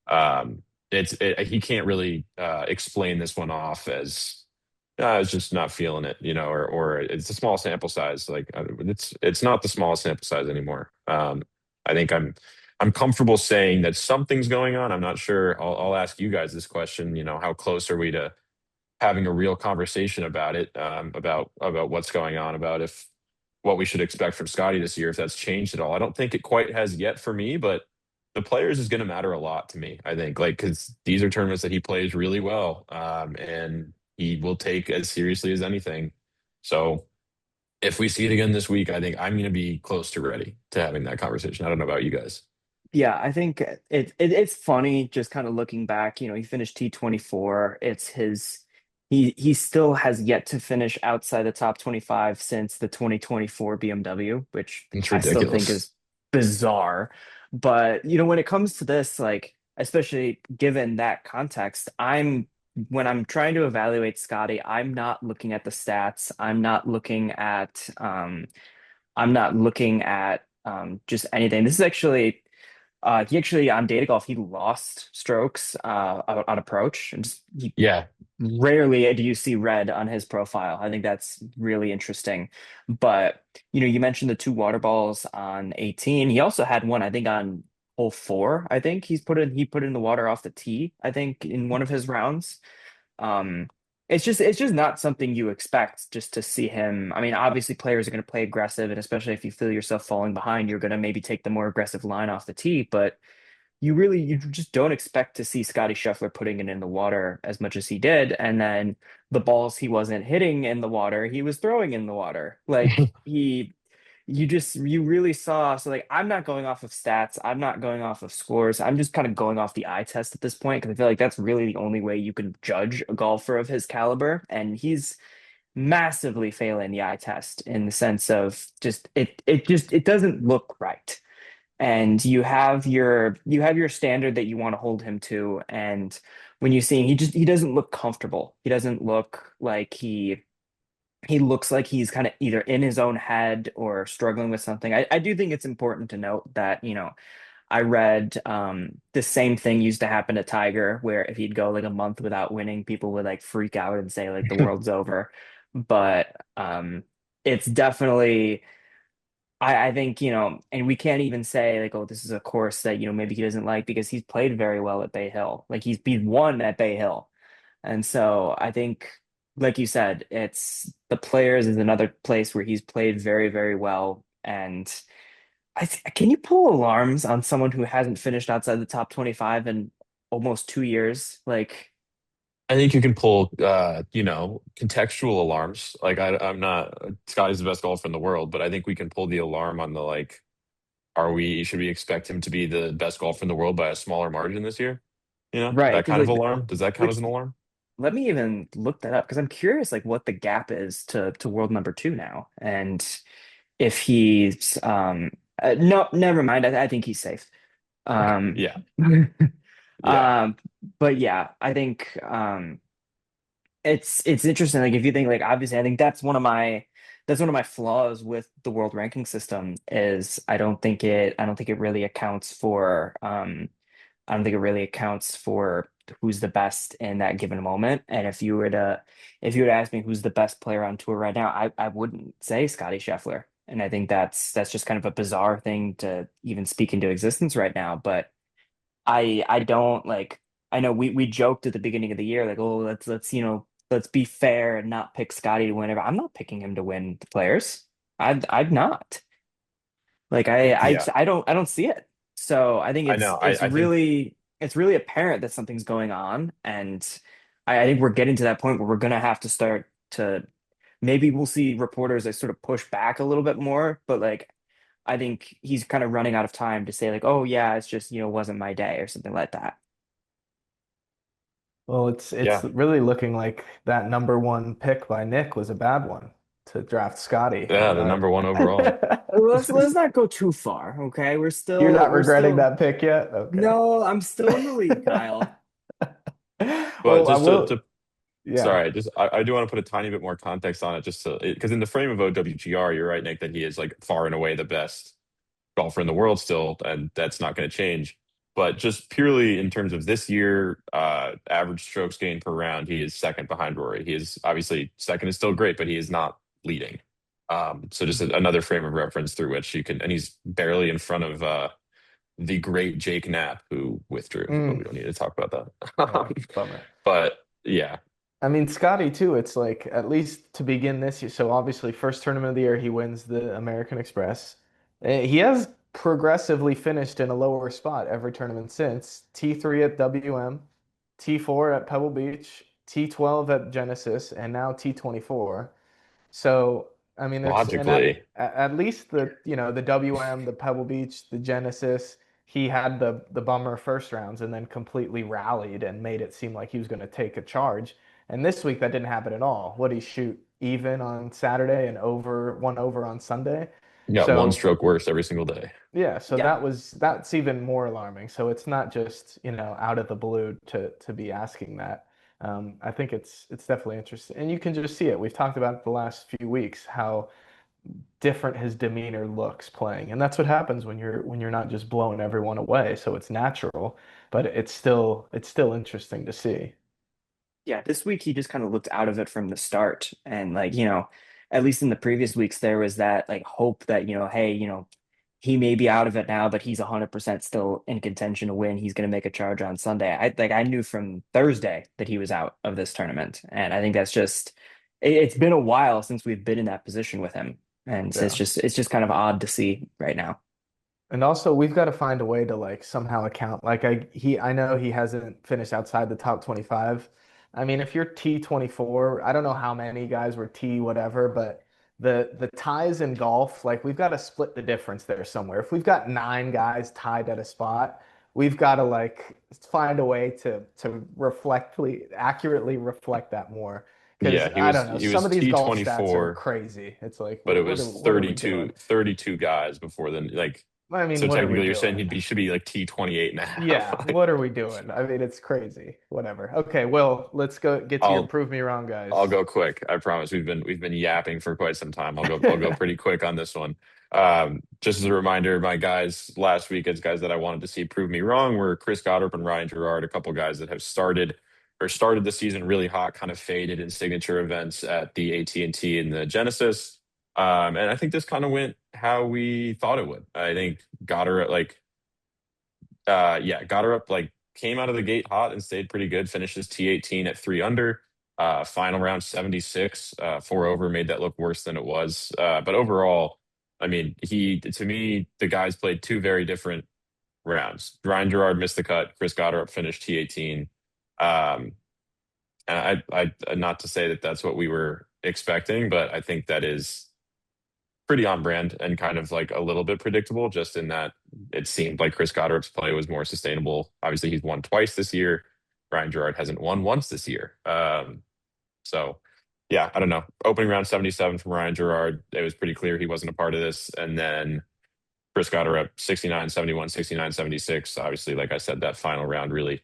um, he can't really explain this one off as I was just not feeling it, or it's a small sample size. Like it's not the smallest sample size anymore. I think I'm comfortable saying that something's going on. I'm not sure. I'll ask you guys this question. How close are we to having a real conversation about it, about what's going on, about if what we should expect from Scotty this year, if that's changed at all. I don't think it quite has yet for me, but the players is going to matter a lot to me. I think, like, because these are tournaments that he plays really well, and he will take as seriously as anything. So if we see it again this week, I think I'm going to be close to ready to having that conversation. I don't know about you guys. Yeah, I think it's funny just kind of looking back. He finished T24. It's his he still has yet to finish outside the top 25 since the 2024 BMW, which It's I still think is ridiculous. bizarre. But when it comes to this, like especially given that context, when I'm trying to evaluate Scotty, I'm not looking at the stats. I'm not looking at just anything. This is actually he actually on data golf he lost strokes on approach, and Yeah, rarely do you see red on his profile. I think that's really interesting. But you mentioned the two water balls on 18. He also had one, I think, on hole four. I think he put in the water off the tee, I think, in one of his rounds. Um, it's just not something you expect just to see him. I mean, obviously players are going to play aggressive, and especially if you feel yourself falling behind, you're going to maybe take the more aggressive line off the tee. But you just don't expect to see Scotty Scheffler putting it in the water as much as he did, and then the balls he wasn't hitting in the water, he was throwing in the water. Like you really saw. So like I'm not going off of stats, I'm not going off of scores, I'm just kind of going off the eye test at this point because I feel like that's really the only way you can judge a golfer of his caliber, and he's massively failing the eye test in the sense of it doesn't look right. And you have your standard that you want to hold him to, and when you see him, he doesn't look comfortable. He doesn't look like he looks like he's kind of either in his own head or struggling with something. I do think it's important to note that, I read the same thing used to happen to Tiger, where if he'd go like a month without winning, people would like freak out and say like the world's over. But it's definitely, I think, and we can't even say like, oh, this is a course that, maybe he doesn't like because he's played very well at Bay Hill. Like he's won at Bay Hill. And so I think, like you said, it's the players is another place where he's played very, very well. And can you pull alarms on someone who hasn't finished outside the top 25 in almost 2 years? Like, I think you can pull, contextual alarms. Like I'm not Scotty's the best golfer in the world, but I think we can pull the alarm on the like, should we expect him to be the best golfer in the world by a smaller margin this year? right. That Because kind of like, alarm. Does that count as which an alarm? let me even look that up because I'm curious like what the gap is to world number two now. And if he's no, never mind. I think he's safe. Okay. Um, Yeah. Yeah. um, but yeah, I think it's interesting. Like if you think like obviously, I think that's one of my flaws with the world ranking system is I don't think it really accounts for I don't think it really accounts for who's the best in that given moment. And if you were to ask me who's the best player on tour right now, I wouldn't say Scotty Scheffler. And I think that's just kind of a bizarre thing to even speak into existence right now. But I don't like I know we joked at the beginning of the year like, oh, let's let's be fair and not pick Scotty to win it. I'm not picking him to win the players. I'm not. Like Yeah, I don't see it. So I think I know. it's I think it's really apparent that something's going on, and I think we're getting to that point where we're gonna have to start to maybe we'll see reporters that sort of push back a little bit more, but like I think he's kind of running out of time to say like, oh yeah, it's just wasn't my day or something like that. Well, it's yeah, really looking like that number one pick by Nick was a bad one to draft Scotty. yeah, the number one overall. Let's not go too far, okay? You're not We're regretting still that pick yet? Okay. no, I'm still in the lead, Kyle. But Well, I just will. to Yeah. sorry, just I do want to put a tiny bit more context on it, just to because in the frame of OWGR, you're right, Nick, that he is like far and away the best golfer in the world still, and that's not going to change. But just purely in terms of this year, average strokes gained per round, he is second behind Rory. He is obviously second is still great, but he is not leading. So just another frame of reference through which you can, and he's barely in front of the great Jake Knapp, who withdrew, but we Mm, don't need to talk about yeah. that. Bummer. But yeah, I mean, Scotty too, it's like at least to begin this year. So obviously, first tournament of the year, he wins the American Express. He has progressively finished in a lower spot every tournament since. T3 at WM, T4 at Pebble Beach, T12 at Genesis, and now T24. So, I mean, there's and logically, at least the WM, the Pebble Beach, the Genesis, he had the bummer first rounds and then completely rallied and made it seem like he was going to take a charge. And this week that didn't happen at all. What did he shoot even on Saturday and over on Sunday? you got one So stroke worse every single day. yeah, so Yeah. that's even more alarming. So it's not just, out of the blue to be asking that. I think it's definitely interesting. And you can just see it. We've talked about it the last few weeks, how different his demeanor looks playing. And that's what happens when you're not just blowing everyone away. So it's natural, but it's still interesting to see. Yeah, this week he just kind of looked out of it from the start. And like, at least in the previous weeks, there was that like hope that, hey, he may be out of it now, but he's 100% still in contention to win. He's going to make a charge on Sunday. I knew from Thursday that he was out of this tournament. And I think that's just, it's been a while since we've been in that position with him. And so Yeah. it's just kind of odd to see right now. And also, we've got to find a way to like somehow account. Like I know he hasn't finished outside the top 25. I mean, if you're T24, I don't know how many guys were T whatever, but the ties in golf, like we've got to split the difference there somewhere. If we've got nine guys tied at a spot, we've got to like find a way to accurately reflect that more. Because Yeah, I don't know, he some was of these golf stats are T24, crazy. It's like, but it what was are we doing? 32 guys before then. Like, I mean, so what are we technically you're saying doing? he should be like T28 and a half. Yeah, Like, what are we doing? I mean, it's crazy. Whatever. Okay, well, let's go get to your I'll prove me wrong, I'll guys. go quick. I promise. We've been yapping for quite some time. I'll go pretty quick on this one. Just as a reminder, my guys last week as guys that I wanted to see prove me wrong were Chris Goddard and Ryan Gerard, a couple guys that have started the season really hot, kind of faded in signature events at the AT&T and the Genesis. And I think this kind of went how we thought it would. I think Goddard got her up like came out of the gate hot and stayed pretty good. Finishes T18 at 3 under. Final round 76, 4 over made that look worse than it was. But overall, I mean, he to me the guys played two very different rounds. Ryan Gerard missed the cut. Chris Goddard finished T18. Um, and I not to say that that's what we were expecting, but I think that is pretty on brand and kind of like a little bit predictable, just in that it seemed like Chris Goddard's play was more sustainable. Obviously, he's won twice this year. Ryan Gerard hasn't won once this year. So yeah, I don't know. Opening round 77 from Ryan Gerard, it was pretty clear he wasn't a part of this. And then Chris Goddard up 69, 71, 69, 76. Obviously, like I said, that final round really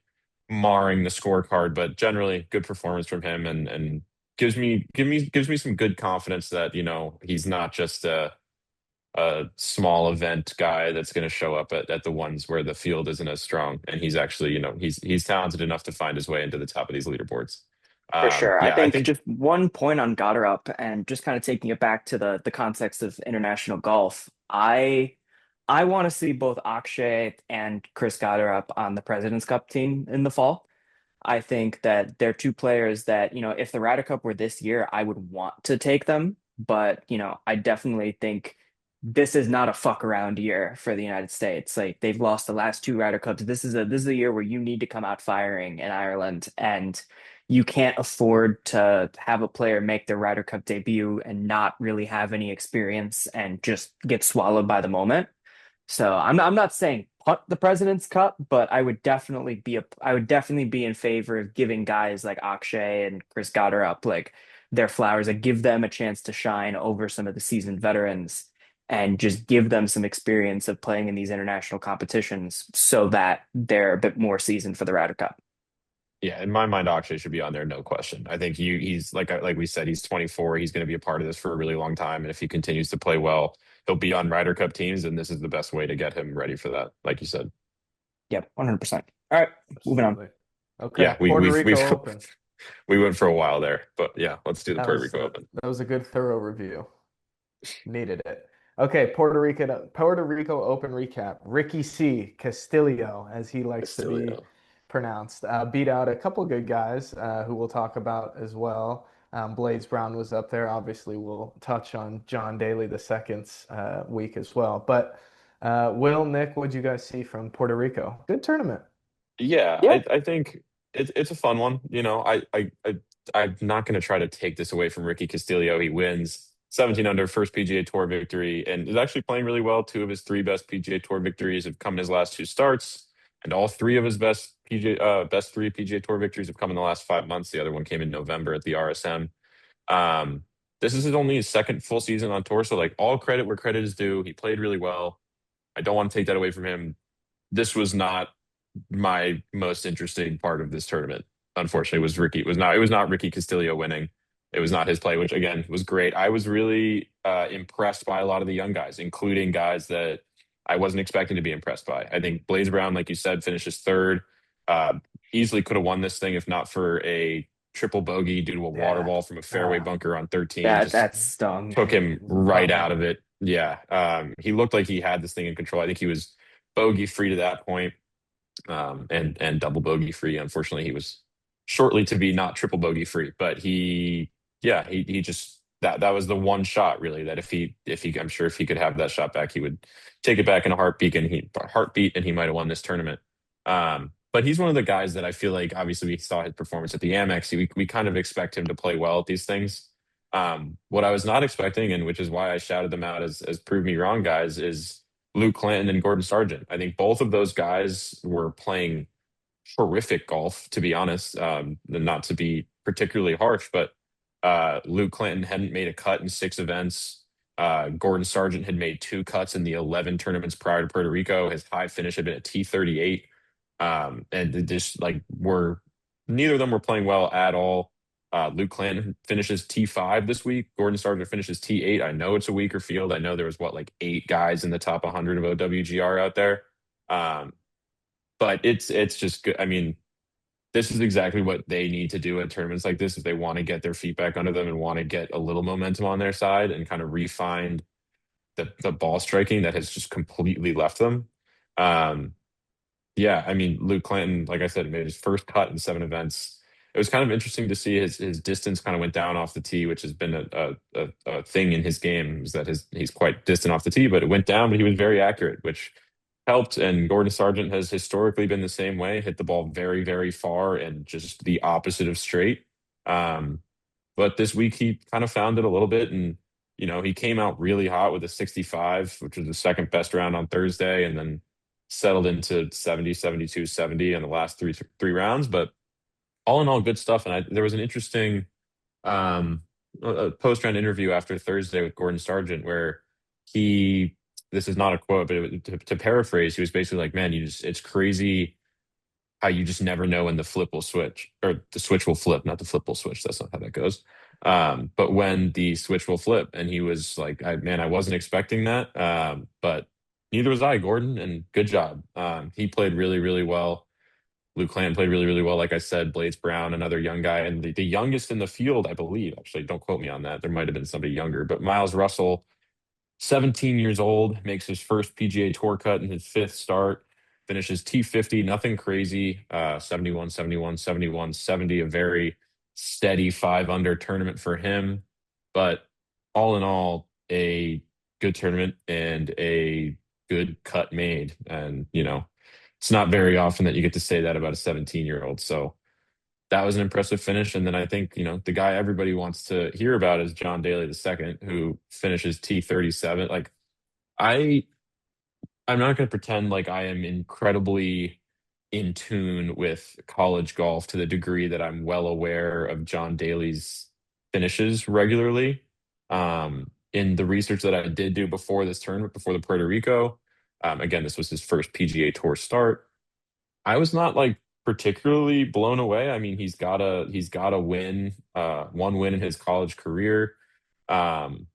marring the scorecard, but generally good performance from him and gives me some good confidence that, he's not just a small event guy that's going to show up at the ones where the field isn't as strong. And he's actually, he's talented enough to find his way into the top of these leaderboards. For sure. I Yeah, I think think just one point on Goddard and just kind of taking it back to the context of international golf. I want to see both Akshay and Chris Goddard on the President's Cup team in the fall. I think that they're two players that, if the Ryder Cup were this year, I would want to take them. But, I definitely think this is not a fuck around year for the United States. Like they've lost the last two Ryder Cups. This is a year where you need to come out firing in Ireland, and you can't afford to have a player make their Ryder Cup debut and not really have any experience and just get swallowed by the moment. So I'm not saying punt the President's Cup, but I would definitely be in favor of giving guys like Akshay and Chris Goddard up like their flowers and give them a chance to shine over some of the seasoned veterans and just give them some experience of playing in these international competitions so that they're a bit more seasoned for the Ryder Cup. yeah, in my mind, Akshay should be on there, no question. I think he's like we said, he's 24. He's going to be a part of this for a really long time, and if he continues to play well, he'll be on Ryder Cup teams, and this is the best way to get him ready for that. Like you said, Yep, 100%. All right, moving on. Absolutely. Okay, yeah, Puerto we've Rico Open. we went for a while there, but yeah, let's do the Puerto Rico Open. That was a good thorough review. Needed it. Okay, Puerto Rico Open recap. Ricky C. Castillo, as he likes to Still, be yeah. pronounced, beat out a couple good guys who we'll talk about as well. Blades Brown was up there. Obviously, we'll touch on John Daly the second's week as well. But Will, Nick, what'd you guys see from Puerto Rico? Good tournament. Yeah, Yeah. I think it's a fun one. I'm not going to try to take this away from Ricky Castillo. He wins 17 under, first PGA Tour victory, and is actually playing really well. Two of his three best PGA Tour victories have come in his last two starts, and all three of his best three PGA Tour victories have come in the last 5 months. The other one came in November at the RSM. Um, this is only his second full season on tour, so like all credit where credit is due. He played really well. I don't want to take that away from him. This was not my most interesting part of this tournament. Unfortunately, was Ricky. It was not Ricky Castillo winning. It was not his play, which again was great. I was really impressed by a lot of the young guys, including guys that I wasn't expecting to be impressed by. I think Blaze Brown, like you said, finishes third. Uh, Easily could have won this thing if not for a triple bogey due to a water Yeah. ball from a fairway bunker on 13. That Just that stung. took him It was a right out bummer. of it. Yeah, he looked like he had this thing in control. I think he was bogey free to that point, and double bogey free. Unfortunately, he was shortly to be not triple bogey free, but yeah, he just that was the one shot really that if he I'm sure if he could have that shot back, he would take it back in a heartbeat, and he might have won this tournament. But he's one of the guys that I feel like obviously we saw his performance at the Amex. We kind of expect him to play well at these things. What I was not expecting, and which is why I shouted them out as prove me wrong, guys, is Luke Clinton and Gordon Sargent. I think both of those guys were playing horrific golf, to be honest. And not to be particularly harsh, but Luke Clinton hadn't made a cut in six events. Gordon Sargent had made two cuts in the 11 tournaments prior to Puerto Rico. His high finish had been a T38. And it just like were neither of them were playing well at all. Luke Clinton finishes T5 this week. Gordon Sargent finishes T8. I know it's a weaker field. I know there was like eight guys in the top 100 of OWGR out there. Um, but it's just good. I mean, this is exactly what they need to do at tournaments like this if they want to get their feet back under them and want to get a little momentum on their side and kind of refine the ball striking that has just completely left them. Um, yeah, I mean, Luke Clinton, like I said, made his first cut in seven events. It was kind of interesting to see his distance kind of went down off the tee, which has been a thing in his game, is that he's quite distant off the tee, but it went down, but he was very accurate, which helped. And Gordon Sargent has historically been the same way, hit the ball very, very far and just the opposite of straight. Um, but this week he kind of found it a little bit, and he came out really hot with a 65, which was the second best round on Thursday, and then settled into 70, 72, 70 in the last three rounds. But all in all, good stuff. And there was an interesting post round interview after Thursday with Gordon Sargent where he, this is not a quote, but to paraphrase, he was basically like, "Man, it's crazy how you just never know when the flip will switch or the switch will flip, not the flip will switch. That's not how that goes. But when the switch will flip." And he was like, Man, I wasn't expecting that. But neither was I, Gordon, and good job. He played really, really well. Luke Clanton played really, really well. Like I said, Blades Brown, another young guy, and the youngest in the field, I believe. Actually, don't quote me on that. There might have been somebody younger, but Miles Russell, 17 years old, makes his first PGA Tour cut in his fifth start, finishes T50, nothing crazy, 71, 71, 71, 70, a very steady 5 under tournament for him. But all in all, a good tournament and a good cut made. And, it's not very often that you get to say that about a 17-year-old. So that was an impressive finish. And then I think, the guy everybody wants to hear about is John Daly the second, who finishes T37. Like I I'm not going to pretend like I am incredibly in tune with college golf to the degree that I'm well aware of John Daly's finishes regularly. In the research that I did do before this tournament, before the Puerto Rico, again, this was his first PGA Tour start. I was not like particularly blown away. I mean, he's got a win, one win in his college career. Um,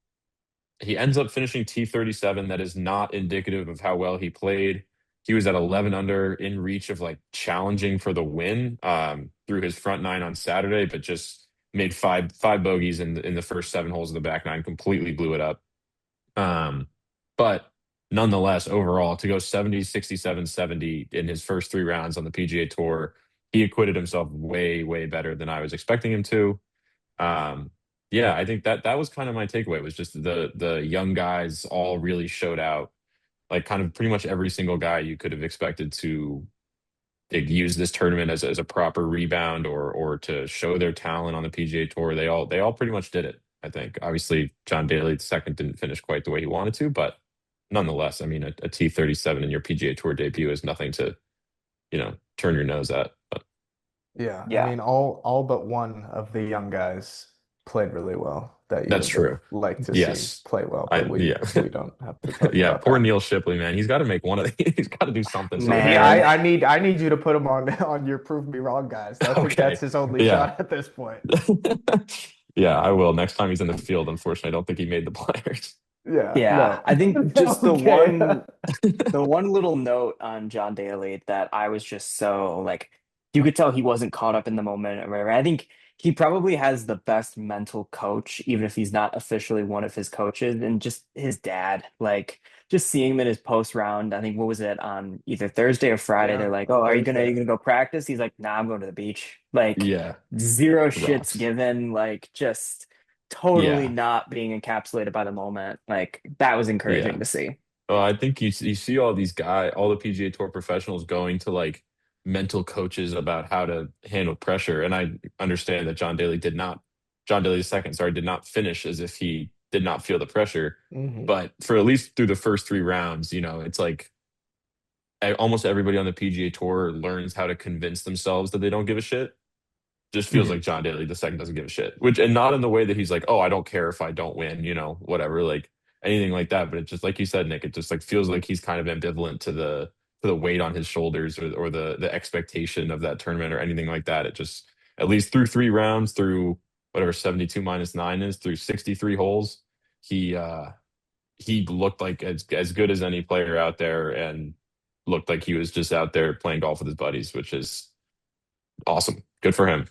he ends up finishing T37. That is not indicative of how well he played. He was at 11 under in reach of like challenging for the win through his front nine on Saturday, but just made five bogeys in the first 7 holes of the back nine, completely blew it up. Um, but nonetheless, overall, to go 70, 67, 70 in his first 3 rounds on the PGA Tour, he acquitted himself way, way better than I was expecting him to. Um, yeah, I think that was kind of my takeaway was just the young guys all really showed out. Like kind of pretty much every single guy you could have expected to use this tournament as a proper rebound or to show their talent on the PGA Tour. They all pretty much did it. I think. Obviously, John Daly the second didn't finish quite the way he wanted to, but nonetheless, I mean, a T37 in your PGA Tour debut is nothing to turn your nose at. But Yeah, I Yeah. mean, all but one of the young guys played really well that you that's would have true. liked to see Yes, play well, but I we yeah. we don't have to talk Yeah, about poor that. Neil Shipley, man. He's got to make one of the, he's got to do something Yeah, someday. Man. I need you to put him on on your prove me wrong guys. I think that's Okay. his only Yeah. shot at this point. Yeah, I will. Next time he's in the field, unfortunately, I don't think he made the players. Yeah, Yeah. no. I think just the Okay. one the one little note on John Daly that I was just so like you could tell he wasn't caught up in the moment or whatever. I think he probably has the best mental coach, even if he's not officially one of his coaches, and just his dad. Like just seeing him in his post round, I think what was it on either Thursday or Friday? They're Yeah, like, on "Oh, are Thursday. you gonna go practice?" He's like, "Nah, I'm going to the beach." Like Yeah, zero shits rocks. given, like just totally Yeah, not being encapsulated by the moment. Like that was encouraging yeah. to see. I think you see all these all the PGA Tour professionals going to like mental coaches about how to handle pressure, and I understand that John Daly II, sorry, did not finish as if he did not feel the pressure, Hmm. but for at least through the first 3 rounds, it's like almost everybody on the PGA Tour learns how to convince themselves that they don't give a shit. Just feels Hmm. like John Daly II doesn't give a shit. Which and not in the way that he's like, oh, I don't care if I don't win, whatever, like anything like that. But it just like you said, Nick, it just like feels like he's kind of ambivalent to the weight on his shoulders or the expectation of that tournament or anything like that. It just at least through 3 rounds, through whatever 72 minus nine is, through 63 holes, he he looked like as good as any player out there and looked like he was just out there playing golf with his buddies, which is awesome. Good for him.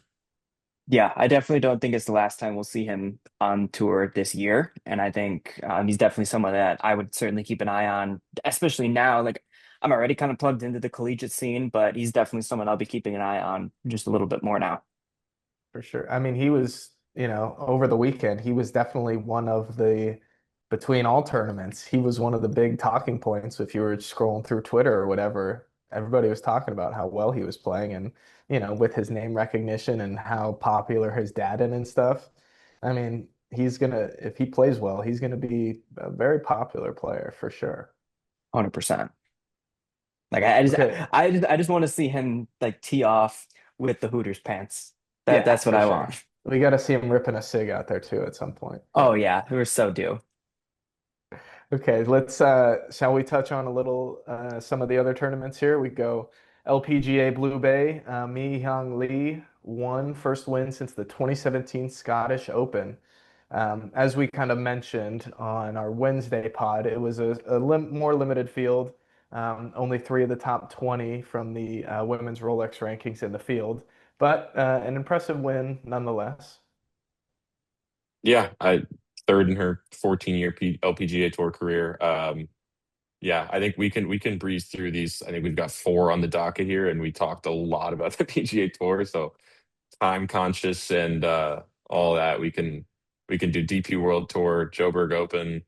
Yeah, I definitely don't think it's the last time we'll see him on tour this year. And I think he's definitely someone that I would certainly keep an eye on, especially now. Like I'm already kind of plugged into the collegiate scene, but he's definitely someone I'll be keeping an eye on just a little bit more now. For sure. I mean, he was, over the weekend, he was definitely one of the, between all tournaments, he was one of the big talking points. If you were scrolling through Twitter or whatever, everybody was talking about how well he was playing and, with his name recognition and how popular his dad and stuff. I mean, if he plays well, he's gonna be a very popular player for sure. 100%. Like I just Okay. I just want to see him like tee off with the Hooters pants. Yeah, That's what for I sure. want. We got to see him ripping a cig out there too at some point. Oh yeah, we're so due. Okay, let's shall we touch on a little some of the other tournaments here? We go LPGA Blue Bay, Mi Hyung Lee won first win since the 2017 Scottish Open. As we kind of mentioned on our Wednesday pod, it was a more limited field. Only three of the top 20 from the women's Rolex rankings in the field, but an impressive win nonetheless. Yeah, I third in her 14-year LPGA Tour career. Yeah, I think we can breeze through these. I think we've got four on the docket here, and we talked a lot about the PGA Tour, so time conscious and all that. We can do DP World Tour, Joburg Open.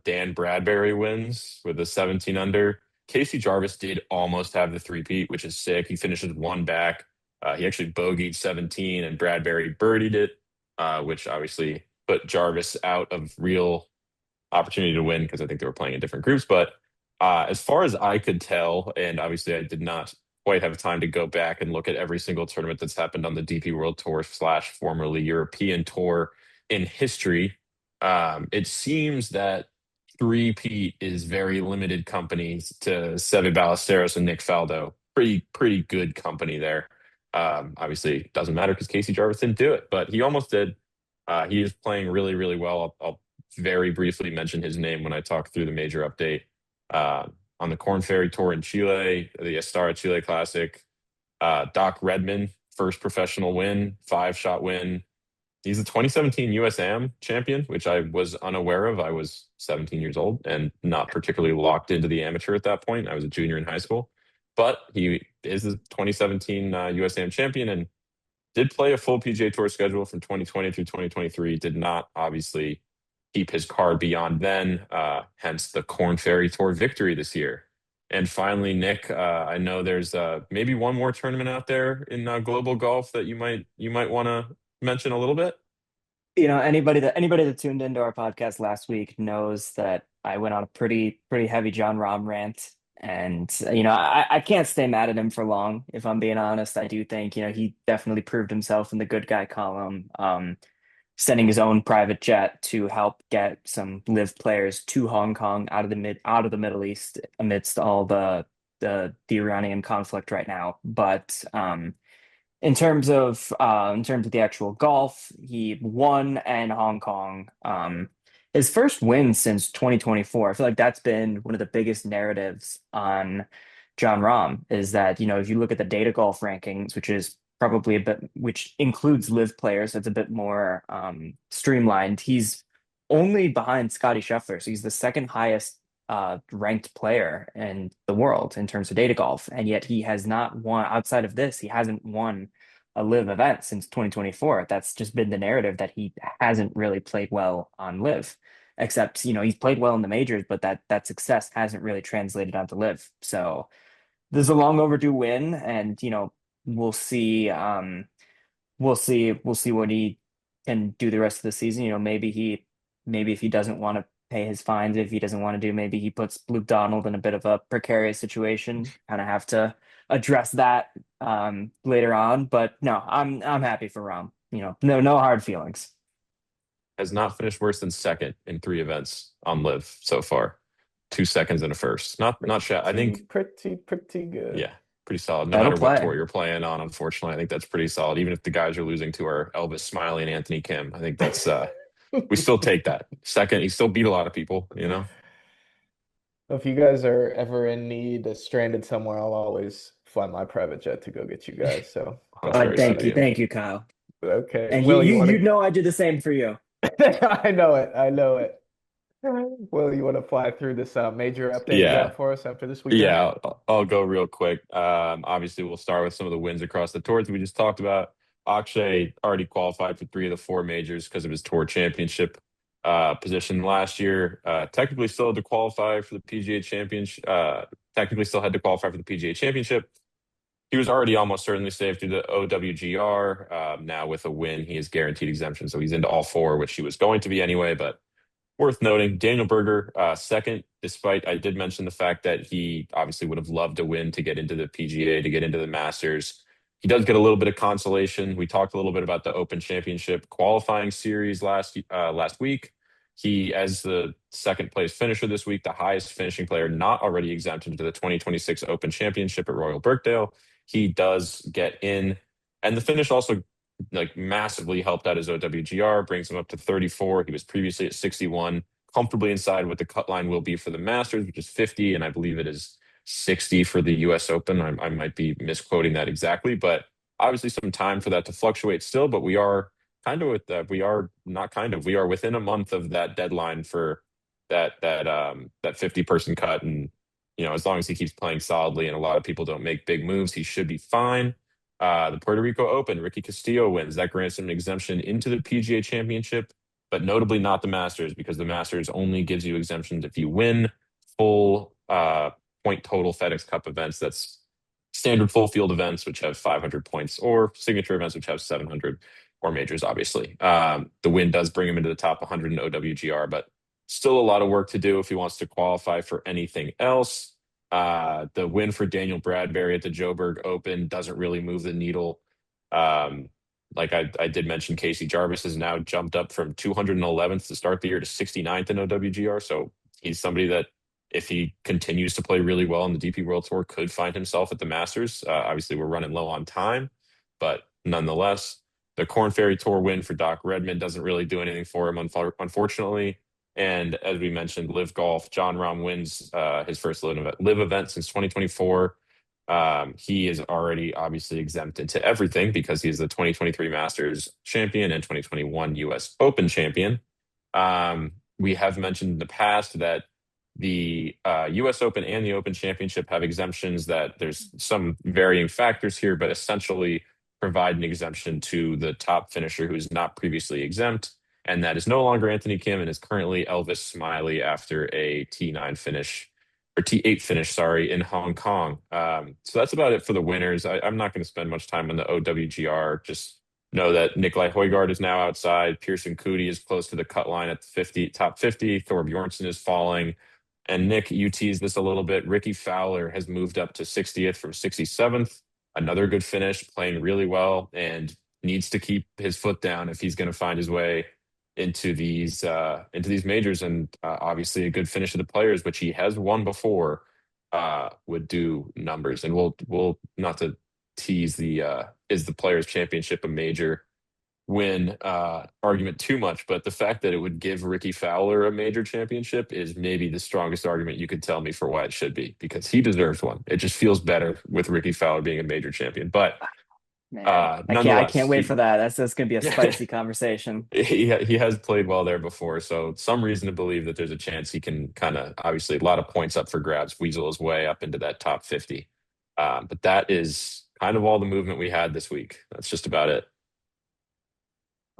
Dan Bradbury wins with a 17 under. Casey Jarvis did almost have the three-peat, which is sick. He finishes one back. He actually bogeyed 17, and Bradbury birdied it, which obviously put Jarvis out of real opportunity to win because I think they were playing in different groups. But as far as I could tell, and obviously I did not quite have time to go back and look at every single tournament that's happened on the DP World Tour slash formerly European Tour in history. It seems that three-peat is very limited companies to Seve Ballesteros and Nick Faldo. Pretty good company there. Obviously, it doesn't matter because Casey Jarvis didn't do it, but he almost did. He is playing really, really well. I'll very briefly mention his name when I talk through the major update. On the Corn Ferry Tour in Chile, the Estara Chile Classic, Doc Redman, first professional win, five-shot win. He's the 2017 USAM champion, which I was unaware of. I was 17 years old and not particularly locked into the amateur at that point. I was a junior in high school, but he is the 2017 USAM champion and did play a full PGA Tour schedule from 2020 through 2023. Did not obviously keep his card beyond then, hence the Corn Ferry Tour victory this year. And finally, Nick, I know there's maybe one more tournament out there in global golf that you might want to mention a little bit. Anybody that tuned into our podcast last week knows that I went on a pretty heavy John Rahm rant. And I can't stay mad at him for long, if I'm being honest. I do think, he definitely proved himself in the good guy column. Sending his own private jet to help get some live players to Hong Kong out of the Middle East amidst all the Iranian conflict right now. But in terms of the actual golf, he won in Hong Kong. His first win since 2024. I feel like that's been one of the biggest narratives on John Rahm is that, if you look at the data golf rankings, which includes live players, that's a bit more streamlined. He's only behind Scotty Scheffler, so he's the second highest ranked player in the world in terms of data golf, and yet he has not won outside of this. He hasn't won a live event since 2024. That's just been the narrative that he hasn't really played well on live, except he's played well in the majors, but that success hasn't really translated onto live. So there's a long overdue win, and we'll see. We'll see what he can do the rest of the season. Maybe if he doesn't want to pay his fines, if he doesn't want to do, maybe he puts Luke Donald in a bit of a precarious situation. Kind of have to address that later on. But no, I'm happy for Rom. No hard feelings. Has not finished worse than second in three events on live so far. 2 seconds and a first. Not shy. I think Pretty good. yeah, pretty solid. No That'll matter what play. tour you're playing on, unfortunately, I think that's pretty solid. Even if the guys are losing to our Elvis Smiley and Anthony Kim, I think that's we still take that. Second, he still beat a lot of people. If you guys are ever in need, stranded somewhere, I'll always fly my private jet to go get you guys. So That's don't worry very about sweet Thank of you, it. you. thank you, Kyle. Okay. And Will, you want I did the same for you. to? I know it. I know it. Will, you want to fly through this major update you Yeah, got for us after this weekend? yeah. I'll go real quick. Obviously, we'll start with some of the wins across the tours we just talked about. Akshay already qualified for three of the four majors because of his tour championship position last year. Technically, still had to qualify for the PGA Championship. Technically, still had to qualify for the PGA Championship. He was already almost certainly safe through the OWGR. Now, with a win, he is guaranteed exemption, so he's into all four, which he was going to be anyway. But worth noting, Daniel Berger, second, despite I did mention the fact that he obviously would have loved to win to get into the PGA, to get into the Masters. He does get a little bit of consolation. We talked a little bit about the Open Championship qualifying series last week. He, as the second place finisher this week, the highest finishing player not already exempted to the 2026 Open Championship at Royal Birkdale. He does get in. And the finish also like massively helped out his OWGR, brings him up to 34. He was previously at 61. comfortably inside what the cut line will be for the Masters, which is 50, and I believe it is 60 for the U.S. Open. I might be misquoting that exactly, but obviously some time for that to fluctuate still. But we are kind of with that. We are not kind of. We are within a month of that deadline for that 50-person cut, and as long as he keeps playing solidly and a lot of people don't make big moves, he should be fine. The Puerto Rico Open, Ricky Castillo wins. That grants him an exemption into the PGA Championship, but notably not the Masters, because the Masters only gives you exemptions if you win full point total FedEx Cup events. That's standard full field events, which have 500 points, or signature events, which have 700, or majors, obviously. The win does bring him into the top 100 in OWGR, but still a lot of work to do if he wants to qualify for anything else. The win for Daniel Bradbury at the Joburg Open doesn't really move the needle. Like I did mention, Casey Jarvis has now jumped up from 211th to start the year to 69th in OWGR. So he's somebody that, if he continues to play really well in the DP World Tour, could find himself at the Masters. Obviously, we're running low on time, but nonetheless, the Korn Ferry Tour win for Doc Redmond doesn't really do anything for him, unfortunately. And as we mentioned, Live Golf, John Rahm wins his first live event since 2024. He is already obviously exempted to everything because he's the 2023 Masters champion and 2021 US Open champion. We have mentioned in the past that the US Open and the Open Championship have exemptions, that there's some varying factors here, but essentially provide an exemption to the top finisher who is not previously exempt. And that is no longer Anthony Kim and is currently Elvis Smiley after a T9 finish, or T8 finish, sorry, in Hong Kong. So that's about it for the winners. I'm not going to spend much time on the OWGR. Just know that Nikolai Højgaard is now outside. Pearson Coody is close to the cut line at the top 50. Thor Bjornsson is falling. And Nick, you teased this a little bit. Ricky Fowler has moved up to 60th from 67th. Another good finish, playing really well, and needs to keep his foot down if he's going to find his way into these majors. And obviously a good finish of the Players, which he has won before, would do numbers. And we'll not to tease the is the Players Championship a major win argument too much, but the fact that it would give Ricky Fowler a major championship is maybe the strongest argument you could tell me for why it should be, because he deserves one. It just feels better with Ricky Fowler being a major champion. But Man, I nonetheless, can't wait for that. That's going to be a spicy conversation. he has played well there before, so some reason to believe that there's a chance he can kind of, obviously a lot of points up for grabs, weasel his way up into that top 50. But that is kind of all the movement we had this week. That's just about it.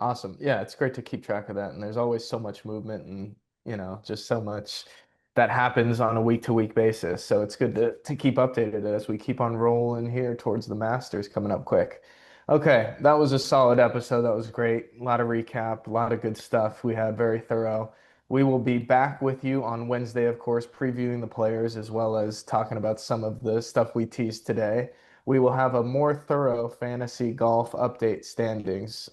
Awesome. Yeah, it's great to keep track of that. And there's always so much movement and, just so much that happens on a week-to-week basis. So it's good to keep updated as we keep on rolling here towards the Masters coming up quick. Okay, that was a solid episode. That was great. A lot of recap, a lot of good stuff. We had very thorough. We will be back with you on Wednesday, of course, previewing the Players as well as talking about some of the stuff we teased today. We will have a more thorough fantasy golf update standings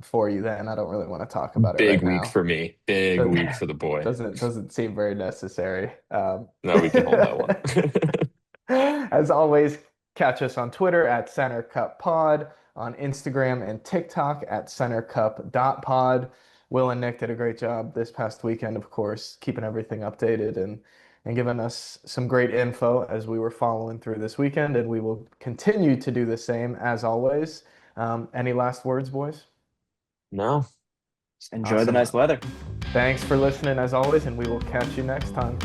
for you then. I don't really want to talk about it Big right week now. for me. Big week for the boy. Doesn't seem very necessary. No, we can hold that one. As always, catch us on Twitter at Center Cup Pod, on Instagram and TikTok at centercup.pod. Will and Nick did a great job this past weekend, of course, keeping everything updated and giving us some great info as we were following through this weekend, and we will continue to do the same as always. Any last words, boys? No. Enjoy the Awesome. nice weather. Thanks for listening as always, and we will catch you next time.